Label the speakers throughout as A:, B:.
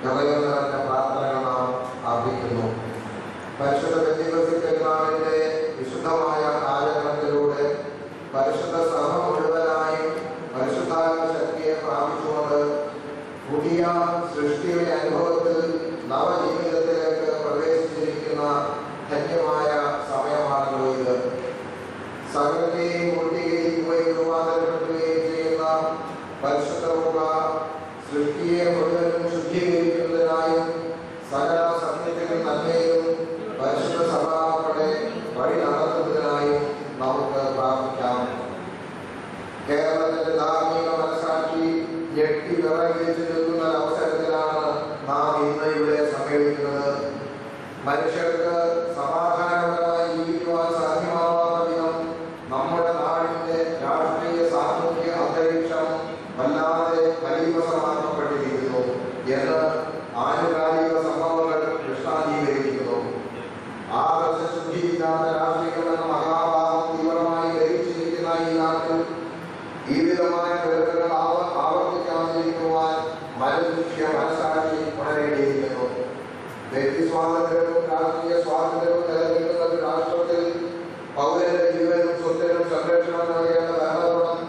A: ഹൃദയം നിറഞ്ഞ പ്രാർത്ഥനകൾ നാം അർപ്പിക്കുന്നു. പരിശുദ്ധ പെന്തക്കോസ്ത് പെരുന്നാളിന്റെ വിശുദ്ധമായ ആചരണത്തിലൂടെ പരിശുദ്ധ സഭ മുഴുവനായും പരിശുദ്ധാത്മ ശക്തിയെ പ്രാപിച്ചുകൊണ്ട് പുതിയ സൃഷ്ടിയുടെ അനുഭവത്തിൽ നവജീവിതത്തിലേക്ക് പ്രവേശിച്ചിരിക്കുന്ന ധന്യമായ സമയമാണല്ലോ ഇത്. സകലത്തെയും പൂർത്തീകരിക്കുകയും രൂപാന്തരപ്പെടുത്തുകയും ചെയ്യുന്ന പരിശുദ്ധ റൂഹ സൃഷ്ടിയെ മുഴുവനും ശുദ്ധീകരിക്കുന്നതിനായും സകല സത്യത്തിലും നന്മയിലും പരിശുദ്ധ സഭാക്കളെ വഴി നടത്തുന്നതിനായും നമുക്ക് പ്രാർത്ഥിക്കാം. കേരളത്തിന്റെ ധാർമ്മിക മനസാക്ഷി ഞെട്ടി വിറങ്ങിച്ചു നിൽക്കുന്ന അവസരത്തിലാണ് നാം ഇന്ന് ഇവിടെ സമ്മേളിക്കുന്നത്. മനുഷ്യർക്ക് സമാധാനപരമായി ജീവിക്കുവാൻ സാധ്യമാവാത്ത വിധം നമ്മുടെ നാടിന്റെ രാഷ്ട്രീയ സാമൂഹിക അന്തരീക്ഷം വല്ലാതെ പരിവസമാക്കപ്പെട്ടിരിക്കുന്നു എന്ന് ആനുകാലിക സംഭവങ്ങൾ ദൃഷ്ടാന്തീകരിക്കുന്നു. ആദർശശുദ്ധിയില്ലാത്ത രാഷ്ട്രീയമെന്ന മഹാഭാവം തീവ്രമായി ഗ്രഹിച്ചിരിക്കുന്ന ഈ നാട്ടിൽ ഈ വിധമായ ദുരന്തങ്ങൾ ആവർത്തിക്കാതിരിക്കുവാൻ മനുഷ്യ മനസാക്ഷി ഉണരേണ്ടിയിരിക്കുന്നു. വ്യക്തി സ്വാതന്ത്ര്യവും രാഷ്ട്രീയ സ്വാതന്ത്ര്യവും നിലനിൽക്കുന്ന ഒരു രാഷ്ട്രത്തിൽ പൗരന്റെ ജീവനും സ്വത്തിനും സംരക്ഷണം നൽകേണ്ട ഭരണകൂടം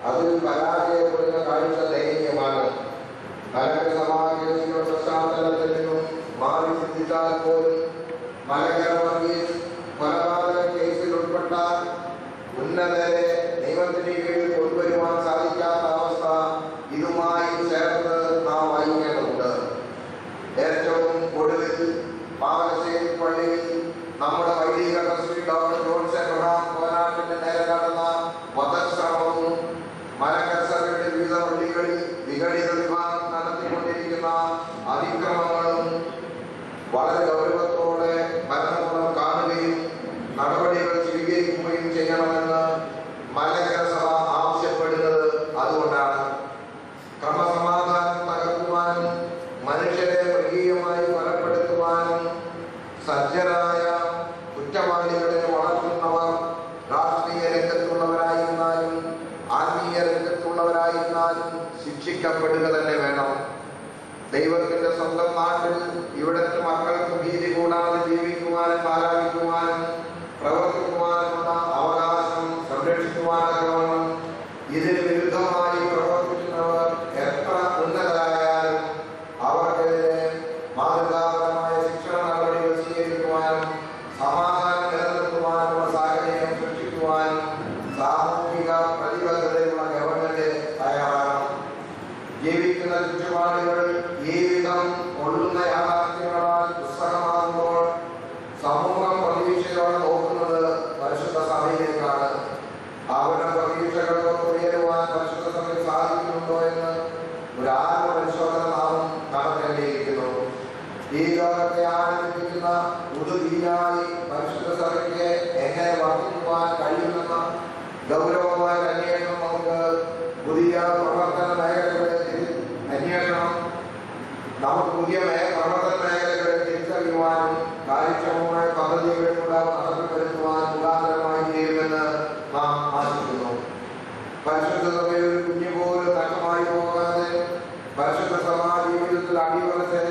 A: അതിൽ പരാജയപ്പെടുന്ന കാഴ്ച ദയനീയമാണ്. മലങ്കര സമാജത്തിന്റെ പശ്ചാത്തലത്തിൽ നിന്നും മാറി ചിന്തിച്ചാൽ പോലും മലങ്കര വർഗീസ് കൊലപാതക കേസിൽ ഉൾപ്പെട്ട ഉന്നതരെ നിയമത്തിന് കീഴിൽ കൊണ്ടുവരുവാൻ സാധിക്കാത്ത അവസ്ഥ ഇതുമായി ചേർത്ത് നാം വായിക്കേണ്ടതുണ്ട്. ഏറ്റവും ഒടുവിൽ പാലശ്ശേരി പള്ളിയിൽ നമ്മുടെ വൈദിക ട്രസ്റ്റി ഡോക്ടർ ജോൺസൺ എബ്രഹാം കോനാട്ടിന്റെ നേരെ നടന്ന വധശ്രമവും മലങ്കര സഭയുടെ വിവിധ പള്ളികളിൽ വിഘടിത വിഭാഗം നടത്തിക്കൊണ്ടിരിക്കുന്ന അതിക്രമങ്ങളും വളരെ ഗൗരവത്തോടെ ഭരണകൂടം കാണുകയും നടപടികൾ സ്വീകരിക്കുകയും ചെയ്യണമെന്ന് മലങ്കര സഭ ആവശ്യപ്പെടുന്നത് അതുകൊണ്ടാണ്. ക്രമസമാധാനം തകർക്കുവാനും മനുഷ്യരെ മൃഗീയമായി കൊലപ്പെടുത്തുവാനും സജ്ജരായ കുറ്റവാളികളെ വളർത്തുന്നവർ രാഷ്ട്രീയ രംഗത്തുള്ളവരായിരുന്നാലും ആത്മീയ രംഗത്തുള്ളവരായിരുന്നാലും ശിക്ഷിക്കപ്പെടുക തന്നെ വേണം. ദൈവത്തിന്റെ സ്വന്തം നാട്ടിൽ ഇവിടുത്തെ മക്കൾക്ക് ഭീതി കൂടാതെ ജീവിക്കുവാനും ആരാധിക്കുവാനും പ്രവർത്തിക്കുവാനുമുള്ള അവകാശം സംരക്ഷിക്കുവാനാകണം. ഇതിന് വിരുദ്ധമായി പ്രവർത്തിക്കുന്നവർ എത്ര ഉന്നതരായാലും അവർക്കെതിരെ മാതൃകാപരമായ ശിക്ഷണ നടപടികൾ സ്വീകരിക്കുവാനും സമാധാനം നിലനിർത്തുവാനുള്ള സാഹചര്യം സൃഷ്ടിക്കുവാനും സാമൂഹിക പ്രതിബദ്ധതയുള്ള ഗവൺമെന്റ് തയ്യാറാകണം. ജീവിക്കുന്ന ചുറ്റുപാടുകൾ ഈ വിധം കൊള്ളുന്ന യാഥാർത്ഥ്യങ്ങളാൽ പുസ്തകമാകുമ്പോൾ സമൂഹം പ്രതീക്ഷയോടെ നോക്കുന്നത് പരിശുദ്ധ സഭയിലേക്കാണ്. അവരുടെ പ്രതീക്ഷകൾക്ക് ഉയരുവാൻ പരിശുദ്ധ സഭയിൽ സാധിക്കുന്നുണ്ടോ എന്ന് ഒരു ആത്മപരിശോധന നാം നടത്തേണ്ടിയിരിക്കുന്നു. ഈ ലോകത്തെ ആനന്ദിപ്പിക്കുന്ന പുതുതീയായി പരിശുദ്ധ സഭയ്ക്ക് എങ്ങനെ വർദ്ധിക്കുവാൻ കഴിയുമെന്ന ഗൗരവമായ അന്വേഷണം നമുക്ക് പുതിയ പ്രവർത്തന മേഖലകളെ അന്വേഷണം നമുക്ക് പുതിയ പ്രവർത്തന മേഖലകളെ തിരിച്ചറിയുവാനും കാര്യക്ഷമമായ പദ്ധതികളിലൂടെ നടത്തിവരുത്തുവാൻ മുഖാന്തരമായി തീരുമെന്ന് നാം ആശിക്കുന്നു. പരിശുദ്ധ സഭയിൽ ഒരു കുഞ്ഞു പോലും നഷ്ടമായി പോകാതെ പരിശുദ്ധ സഭാ ജീവിതത്തിൽ അടിയുറച്ച്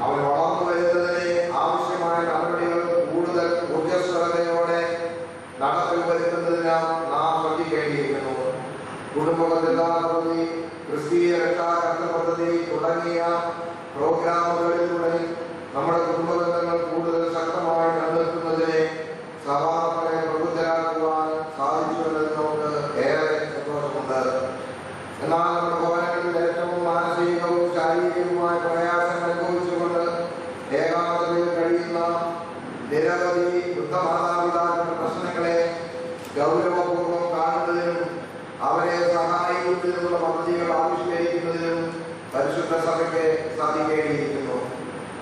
A: അവൻ വളർന്നു വരുന്നതിന് ആവശ്യമായ നടപടികൾ കൂടുതൽ ഊർജ്ജസ്വലതയോടെ നടപ്പിൽ വരുത്തുന്നതിന് നാം ശ്രദ്ധിക്കേണ്ടിയിരിക്കുന്നു. കുടുംബ ഭദ്രതാ പദ്ധതി, ക്രിസ്തീയ രക്ഷാകർത്തൃ പദ്ധതി തുടങ്ങിയ പ്രോഗ്രാമുകളിലൂടെ നമ്മുടെ കുടുംബ ബന്ധങ്ങൾ കൂടുതൽ ശക്തമായി നിലനിർത്തുന്നതിനെ സഭാക്കളെ പ്രബുദ്ധരാക്കുവാൻ സാധിച്ചു എന്നതിൽ നമുക്ക് ഏറെ സന്തോഷമുണ്ട്. എന്നാൽ നമ്മുടെ ഭവനങ്ങളിൽ ഏറ്റവും മാനസികവും ശാരീരികവുമായ പ്രയാസങ്ങൾ അനുഭവിച്ചുകൊണ്ട് ഏകാന്തതയിൽ കഴിയുന്ന നിരവധി വൃദ്ധമാതാപിതാക്കളുടെ പ്രശ്നങ്ങളെ ഗൗരവപൂർവ്വം കാണുന്നതിനും അവരെ സഹായിക്കുന്നതിനുള്ള പദ്ധതികൾ ആവിഷ്കരിക്കുന്നതിനും പരിശുദ്ധ സഭയ്ക്ക് സാധിക്കേണ്ടിയിരിക്കുന്നു.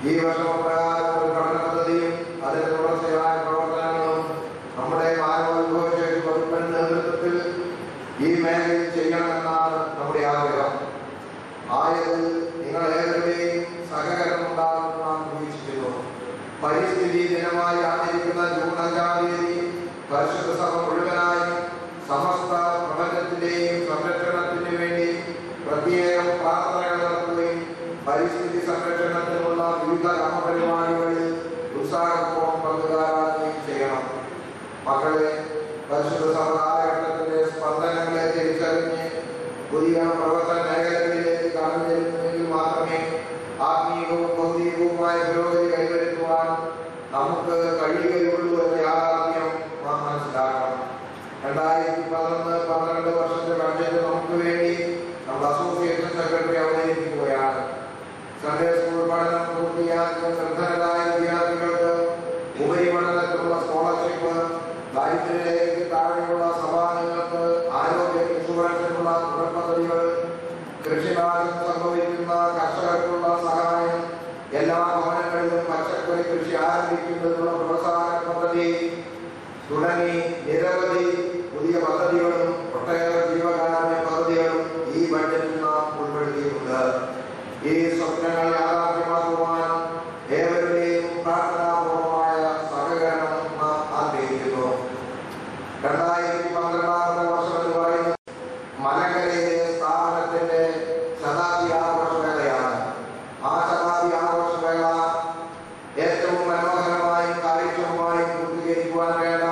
A: ഈ വർഷപ്രകാരം ഒരു പഠന പദ്ധതിയും അതിന്റെ തുടർച്ചയായ പ്രവർത്തനങ്ങളും നമ്മുടെ മാനവോദ്ഭവശേഷി വകുപ്പിന്റെ നേതൃത്വത്തിൽ ഈ മേഖലയിൽ ചെയ്യണമെന്നാണ് നമ്മുടെ ആഗ്രഹം. ആയതിൽ നിങ്ങളേവരുടെയും സഹകരണം ഉണ്ടാകുമെന്ന് നാം പ്രതീക്ഷിക്കുന്നു. പരിസ്ഥിതി ദിനമായി ആചരിക്കുന്ന ജൂൺ 5-ാം തീയതി പരിശുദ്ധ സഭ മുഴുവനായും സമസ്ത പ്രപഞ്ചത്തിന്റെയും സംരക്ഷണത്തിന് വേണ്ടി പ്രത്യേകം പ്രാർത്ഥനകൾ നടത്തുകയും പരിസ്ഥിതി സംരക്ഷണത്തിനുള്ള വിവിധ കർമ്മപരിപാടികളിൽ ഉത്സാഹപൂർവ്വം പങ്കുകാരാകുകയും ചെയ്യണം. മക്കളെ, പരിശുദ്ധ സഭ കാലഘട്ടത്തിന്റെ സ്പന്ദനങ്ങളെ തിരിച്ചറിഞ്ഞ് പുതിയ പ്രവർത്തന മേഖലകളിലേക്ക് കടന്നു ചെല്ലുന്നെങ്കിൽ മാത്രമേ ആത്മീയവും ഭൗതികവുമായ പുരോഗതി കൈവരുത്തുവാൻ നമുക്ക് കഴിയുകയുള്ളൂ എന്ന യാഥാർത്ഥ്യം നാം മനസ്സിലാക്കണം. 2011-12 വർഷത്തെ ബഡ്ജറ്റ് നമുക്ക് വേണ്ടി നമ്മുടെ അസോസിയേഷൻ സെക്രട്ടറി അവതരിപ്പിക്കുകയാണ്. സൺഡേ സ്കൂൾ പഠനം പൂർത്തിയാക്കിയ നിർധനരായ വിദ്യാർത്ഥികൾക്ക് ഉപരിപഠനത്തിനുള്ള സ്കോളർഷിപ്പ്, ദാരിദ്ര്യരേഖയ്ക്ക് താഴെയുള്ള സഭാംഗങ്ങൾക്ക് ആരോഗ്യ ഇൻഷുറൻസിനുള്ള തുടർ പദ്ധതികൾ, കൃഷിനാശം സംഭവിക്കുന്ന കർഷകർക്കുള്ള സഹായം, എല്ലാ ഭവനങ്ങളിലും പച്ചക്കറി കൃഷി ആരംഭിക്കുന്നതിനുള്ള പ്രോത്സാഹന പദ്ധതി തുടങ്ങി നിരവധി പുതിയ പദ്ധതികളും ഒട്ടേറെ ജീവകാരുണ്യ പദ്ധതികളും ഈ ബഡ്ജറ്റിൽ നാം ഉൾപ്പെടുത്തിയിട്ടുണ്ട്. ഈ സ്വപ്നങ്ങൾ യാഥാർത്ഥ്യമാക്കുവാൻ ഏവരുടെയും പ്രാർത്ഥനാപൂർവമായ സഹകരണം നാം ആഗ്രഹിക്കുന്നു. 2012 വർഷം എന്ന് പറയുന്നത് മലങ്കരയിലെ സ്ഥാപനത്തിന്റെ ശതാബ്ദി ആഘോഷവേളയാണ്. ആ ശതാബ്ദി ആഘോഷവേള ഏറ്റവും മനോഹരമായും കാര്യക്ഷമമായും പൂർത്തീകരിക്കുവാൻ വേണ്ട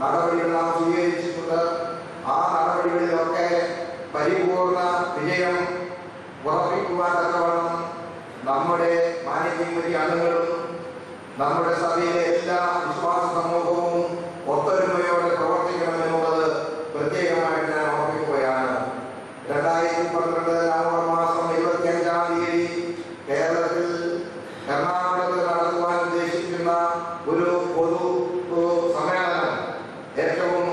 A: നടപടികൾ നാം സ്വീകരിച്ചിട്ടുണ്ട്. ആ നടപടികളിലൊക്കെ പരിപൂർണ വിജയം ഉറപ്പിക്കുവാൻ തക്കവണ്ണം നമ്മുടെ മാനേജിംഗ് കമ്മിറ്റി അംഗങ്ങളും നമ്മുടെ സഭയിലെ എല്ലാ വിശ്വാസ സമൂഹവും ഒത്തൊരുമയോടെ പ്രവർത്തിക്കണമെന്നുള്ളത് പ്രത്യേകമായിട്ട് ഞാൻ ഓർമ്മിക്കുകയാണ്. 2012 നവംബർ മാസം 25-ാം തീയതി കേരളത്തിൽ എറണാകുളത്ത് നടത്തുവാൻ ഉദ്ദേശിക്കുന്ന ഒരു പൊതു സമ്മേളനം ഏറ്റവും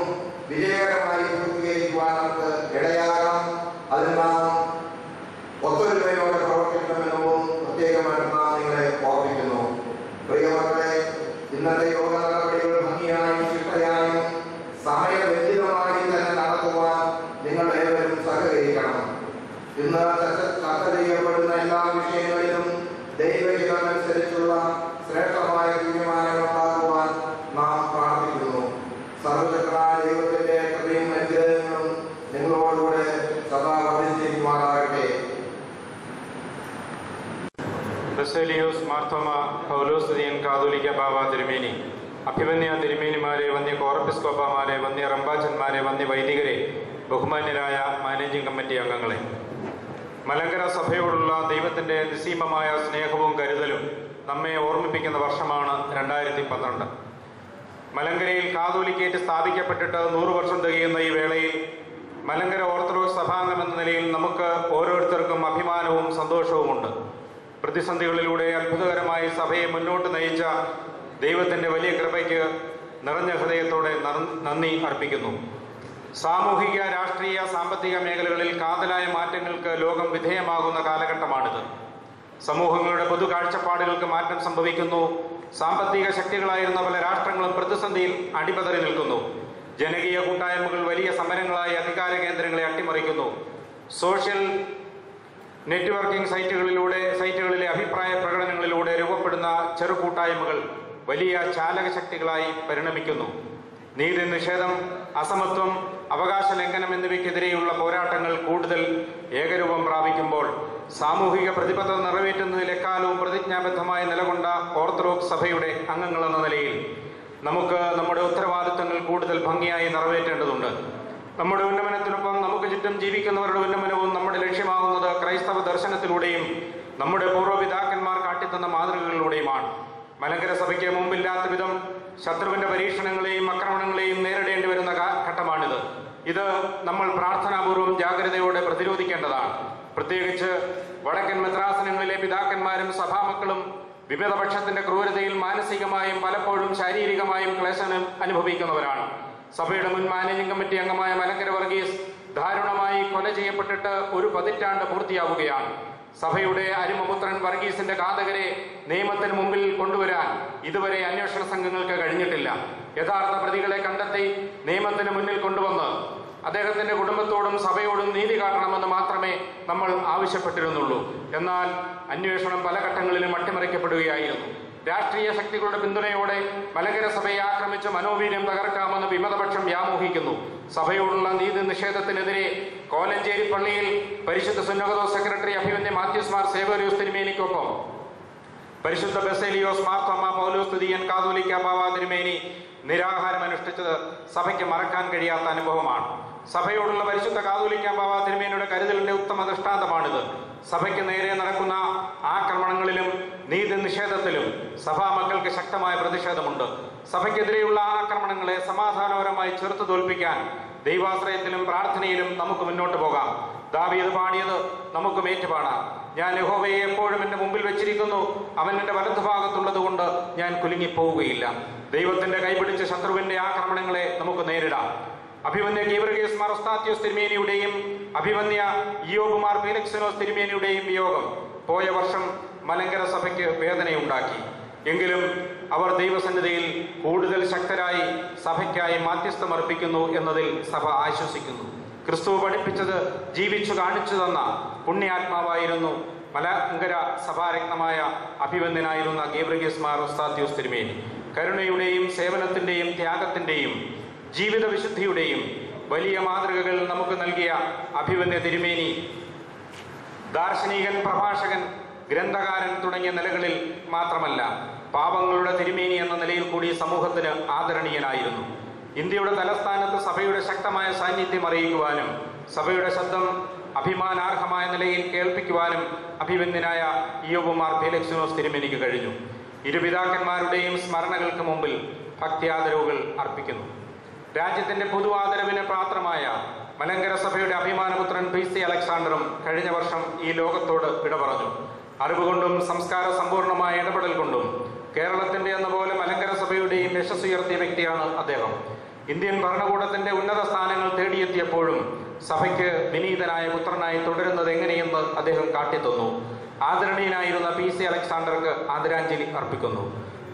A: വിജയകരമായി പൂർത്തീകരിക്കുവാൻ നമുക്ക് ഇടയാകണം. അതിന് നാം ഒത്തൊരുമയോടെ പ്രവർത്തിക്കണമെന്നും പ്രത്യേകമായിട്ട് നാം നിങ്ങളെ ഓർമ്മിക്കുന്നു. പ്രിയമക്കളെ, ഇന്നത്തെ യോഗ നടപടികൾ ഭംഗിയായും ചിട്ടയായും സമയബന്ധിതമായി തന്നെ നടത്തുവാൻ നിങ്ങൾ ഏവരും സഹകരിക്കണം. ഇന്ന് ചർച്ച ചെയ്യപ്പെടുന്ന എല്ലാ വിഷയങ്ങളിലും ദൈവഹിതമനുസരിച്ചുള്ള ശ്രേഷ്ഠമായ തീരുമാനങ്ങൾ ഉണ്ടാകുവാൻ നാം പ്രാർത്ഥിക്കുന്നു. സർവശക്തനായ ദൈവത്തിന്റെ കൃപയും അനുഗ്രഹങ്ങളും നിങ്ങളോടുകൂടെ സദാ വർദ്ധിച്ചിരിക്കുമാറാകട്ടെ.
B: ബസേലിയോസ് മാർത്തോമ പൗലോസ്തീയൻ കാതോലിക്ക ബാവ തിരുമേനി, അഭിമന്യ തിരുമേനിമാരെ, വന്യ കോറപ്പിസ്കോപ്പമാരെ, വന്യ റമ്പാച്ചന്മാരെ, വന്യ വൈദികരെ, ബഹുമാന്യരായ മാനേജിംഗ് കമ്മിറ്റി അംഗങ്ങളെ, മലങ്കര സഭയോടുള്ള ദൈവത്തിൻ്റെ നിസ്സീമമായ സ്നേഹവും കരുതലും നമ്മെ ഓർമ്മിപ്പിക്കുന്ന വർഷമാണ് 2012. മലങ്കരയിൽ കാതോലിക്കേറ്റ് സ്ഥാപിക്കപ്പെട്ടിട്ട് 100 വർഷം തികയുന്ന ഈ വേളയിൽ മലങ്കര ഓർത്തഡോക്സ് സഭാംഗം എന്ന നിലയിൽ നമുക്ക് ഓരോരുത്തർക്കും അഭിമാനവും സന്തോഷവുമുണ്ട്. പ്രതിസന്ധികളിലൂടെ അത്ഭുതകരമായി സഭയെ മുന്നോട്ട് നയിച്ച ദൈവത്തിൻ്റെ വലിയ കൃപയ്ക്ക് നിറഞ്ഞ ഹൃദയത്തോടെ നന്ദി അർപ്പിക്കുന്നു. സാമൂഹിക, രാഷ്ട്രീയ, സാമ്പത്തിക മേഖലകളിൽ കാതലായ മാറ്റങ്ങൾക്ക് ലോകം വിധേയമാകുന്ന കാലഘട്ടമാണിത്. സമൂഹങ്ങളുടെ പൊതു കാഴ്ചപ്പാടുകൾക്ക് മാറ്റം സംഭവിക്കുന്നു. സാമ്പത്തിക ശക്തികളായിരുന്ന പല രാഷ്ട്രങ്ങളും പ്രതിസന്ധിയിൽ അടിപതറി നിൽക്കുന്നു. ജനകീയ കൂട്ടായ്മകൾ വലിയ സമരങ്ങളായി അധികാര കേന്ദ്രങ്ങളെ അട്ടിമറിക്കുന്നു. സോഷ്യൽ നെറ്റ്വർക്കിംഗ് സൈറ്റുകളിലെ അഭിപ്രായ പ്രകടനങ്ങളിലൂടെ രൂപപ്പെടുന്ന ചെറു കൂട്ടായ്മകൾ വലിയ ചാലകശക്തികളായി പരിണമിക്കുന്നു. നീതി നിഷേധം, അസമത്വം, അവകാശ ലംഘനം എന്നിവയ്ക്കെതിരെയുള്ള പോരാട്ടങ്ങൾ കൂടുതൽ ഏകരൂപം പ്രാപിക്കുമ്പോൾ സാമൂഹിക പ്രതിബദ്ധത നിറവേറ്റുന്നതിൽ എക്കാലവും പ്രതിജ്ഞാബദ്ധമായി നിലകൊണ്ട ഓർത്തഡോക്സ് സഭയുടെ അംഗങ്ങളെന്ന നിലയിൽ നമുക്ക് നമ്മുടെ ഉത്തരവാദിത്തങ്ങൾ കൂടുതൽ ഭംഗിയായി നിറവേറ്റേണ്ടതുണ്ട്. നമ്മുടെ ഉന്നമനത്തിനൊപ്പം നമുക്ക് ചുറ്റും ജീവിക്കുന്നവരുടെ ഉന്നമനവും നമ്മുടെ ലക്ഷ്യമാകുന്നത് ക്രൈസ്തവ ദർശനത്തിലൂടെയും നമ്മുടെ പൂർവ്വപിതാക്കന്മാർ കാട്ടിത്തന്ന മാതൃകകളിലൂടെയുമാണ്. മലങ്കര സഭയ്ക്ക് മുമ്പില്ലാത്ത വിധം ശത്രുവിന്റെ പരീക്ഷണങ്ങളെയും ആക്രമണങ്ങളെയും നേരിടേണ്ടി വരുന്ന ഘട്ടമാണിത്. ഇത് നമ്മൾ പ്രാർത്ഥനാപൂർവ്വം ജാഗ്രതയോടെ പ്രതിരോധിക്കേണ്ടതാണ്. പ്രത്യേകിച്ച് വടക്കൻ മെത്രാസനങ്ങളിലെ പിതാക്കന്മാരും സഭാമക്കളും വിമതപക്ഷത്തിന്റെ ക്രൂരതയിൽ മാനസികമായും പലപ്പോഴും ശാരീരികമായും ക്ലേശം അനുഭവിക്കുന്നവരാണ്. സഭയുടെ മുൻ മാനേജിംഗ് കമ്മിറ്റി അംഗമായ മലങ്കര വർഗീസ് ദാരുണമായി കൊല ചെയ്യപ്പെട്ടിട്ട് 1 പതിറ്റാണ്ട് പൂർത്തിയാവുകയാണ്. സഭയുടെ അരുമപുത്രൻ വർഗീസിന്റെ ഘാതകരെ നിയമത്തിന് മുമ്പിൽ കൊണ്ടുവരാൻ ഇതുവരെ അന്വേഷണ സംഘങ്ങൾക്ക് കഴിഞ്ഞിട്ടില്ല. യഥാർത്ഥ പ്രതികളെ കണ്ടെത്തി നിയമത്തിന് മുന്നിൽ കൊണ്ടുവന്ന് അദ്ദേഹത്തിന്റെ കുടുംബത്തോടും സഭയോടും നീതി കാട്ടണമെന്ന് മാത്രമേ നമ്മൾ ആവശ്യപ്പെട്ടിരുന്നുള്ളൂ. എന്നാൽ അന്വേഷണം പല ഘട്ടങ്ങളിലും അട്ടിമറിക്കപ്പെടുകയായിരുന്നു. രാഷ്ട്രീയ ശക്തികളുടെ പിന്തുണയോടെ മലങ്കര സഭയെ ആക്രമിച്ച് മനോവീര്യം തകർക്കാമെന്ന് വിമതപക്ഷം വ്യാമോഹിക്കുന്നു. സഭയോടുള്ള നീതി നിഷേധത്തിനെതിരെ കോലഞ്ചേരി പള്ളിയിൽ പരിശുദ്ധ സുന്നഹദോസ് സെക്രട്ടറി അഭിവന്യ മാത്യൂസ് മാർ സേവ്യറിയോസ് തിരുമേനിക്കൊപ്പം പരിശുദ്ധ ബസേലിയോസ് മാർത്തോമ പൗലോസ് തുതിയൻ കാതോലിക്ക ബാവ തിരുമേനി നിരാഹാരം അനുഷ്ഠിച്ചത് സഭയ്ക്ക് മറക്കാൻ കഴിയാത്ത അനുഭവമാണ്. സഭയോടുള്ള പരിശുദ്ധ കാതോലിക്ക ബാവ തിരുമേനിയുടെ കരുതലിന്റെ ഉത്തമ ദൃഷ്ടാന്തമാണിത്. സഭയ്ക്ക് നേരെ നടക്കുന്ന ആക്രമണങ്ങളിലും നീതി നിഷേധത്തിലും സഭാമക്കൾക്ക് ശക്തമായ പ്രതിഷേധമുണ്ട്. സഭയ്ക്കെതിരെയുള്ള ആക്രമണങ്ങളെ സമാധാനപരമായി ചെറുത്തു തോൽപ്പിക്കാൻ ദൈവാശ്രയത്തിലും പ്രാർത്ഥനയിലും നമുക്ക് മുന്നോട്ട് പോകാം. ദാവീദ് പാടിയത് നമുക്കും ഏറ്റുപാടാം. ഞാൻ യഹോവയെ എപ്പോഴും എൻ്റെ മുമ്പിൽ വെച്ചിരിക്കുന്നു, അവൻ എൻ്റെ വലതുഭാഗത്തുള്ളത് കൊണ്ട് ഞാൻ കുലുങ്ങിപ്പോവുകയില്ല. ദൈവത്തിന്റെ കൈപിടിച്ച ശത്രുവിന്റെ ആക്രമണങ്ങളെ നമുക്ക് നേരിടാം. അഭിവന്യ ഗീവർഗീസ് മാർ ഒസ്താത്യോസ് തിരുമേനിയുടെയും അഭിവന്യ ഇയോബ് മാർ ഫീലിക്സിനോസ് തിരുമേനിയുടെയും വിയോഗം പോയ വർഷം മലങ്കര സഭയ്ക്ക് വേദനയുണ്ടാക്കി. എങ്കിലും അവർ ദൈവസന്നിധിയിൽ കൂടുതൽ ശക്തരായി സഭയ്ക്കായി മാധ്യസ്ഥമർപ്പിക്കുന്നു എന്നതിൽ സഭ ആശ്വസിക്കുന്നു. ക്രിസ്തു പഠിപ്പിച്ചത് ജീവിച്ചു കാണിച്ചു തന്ന പുണ്യാത്മാവായിരുന്നു മലങ്കര സഭാരത്നമായ അഭിവന്യനായിരുന്ന ഗീവർഗീസ് മാർ ഒസ്താത്യോസ് തിരുമേനി. കരുണയുടെയും സേവനത്തിന്റെയും ത്യാഗത്തിന്റെയും ജീവിത വിശുദ്ധിയുടെയും വലിയ മാതൃകകൾ നമുക്ക് നൽകിയ അഭിവന്യ തിരുമേനി ദാർശനികൻ, പ്രഭാഷകൻ, ഗ്രന്ഥകാരൻ തുടങ്ങിയ നിലകളിൽ മാത്രമല്ല, പാപങ്ങളുടെ തിരുമേനി എന്ന നിലയിൽ കൂടി സമൂഹത്തിന് ആദരണീയനായിരുന്നു. ഇന്ത്യയുടെ തലസ്ഥാനത്ത് സഭയുടെ ശക്തമായ സാന്നിധ്യം അറിയിക്കുവാനും സഭയുടെ ശബ്ദം അഭിമാനാർഹമായ നിലയിൽ കേൾപ്പിക്കുവാനും അഭിവന്യനായ ഇയോബ് മാർ ഫീലിക്സിനോസ് തിരുമേനിക്ക് കഴിഞ്ഞു. ഇരുപിതാക്കന്മാരുടെയും സ്മരണകൾക്ക് മുമ്പിൽ ഭക്തിയാദരവുകൾ അർപ്പിക്കുന്നു. രാജ്യത്തിന്റെ പൊതു ആദരവിന് പാത്രമായ മലങ്കര സഭയുടെ അഭിമാനപുത്രൻ പി.സി. അലക്സാണ്ടറും കഴിഞ്ഞ വർഷം ഈ ലോകത്തോട് വിട പറഞ്ഞു. അറിവുകൊണ്ടും സംസ്കാര സമ്പൂർണമായ ഇടപെടൽ കൊണ്ടും കേരളത്തിന്റെ എന്ന പോലെ മലങ്കര സഭയുടെയും യശസ്സുയർത്തിയ വ്യക്തിയാണ് അദ്ദേഹം. ഇന്ത്യൻ ഭരണകൂടത്തിന്റെ ഉന്നത സ്ഥാനങ്ങൾ തേടിയെത്തിയപ്പോഴും സഭയ്ക്ക് വിനീതനായ പുത്രനായി തുടരുന്നത് എങ്ങനെയെന്ന് അദ്ദേഹം കാട്ടിത്തന്നു. ആദരണീയനായിരുന്ന പി.സി. അലക്സാണ്ടർക്ക് ആദരാഞ്ജലി അർപ്പിക്കുന്നു.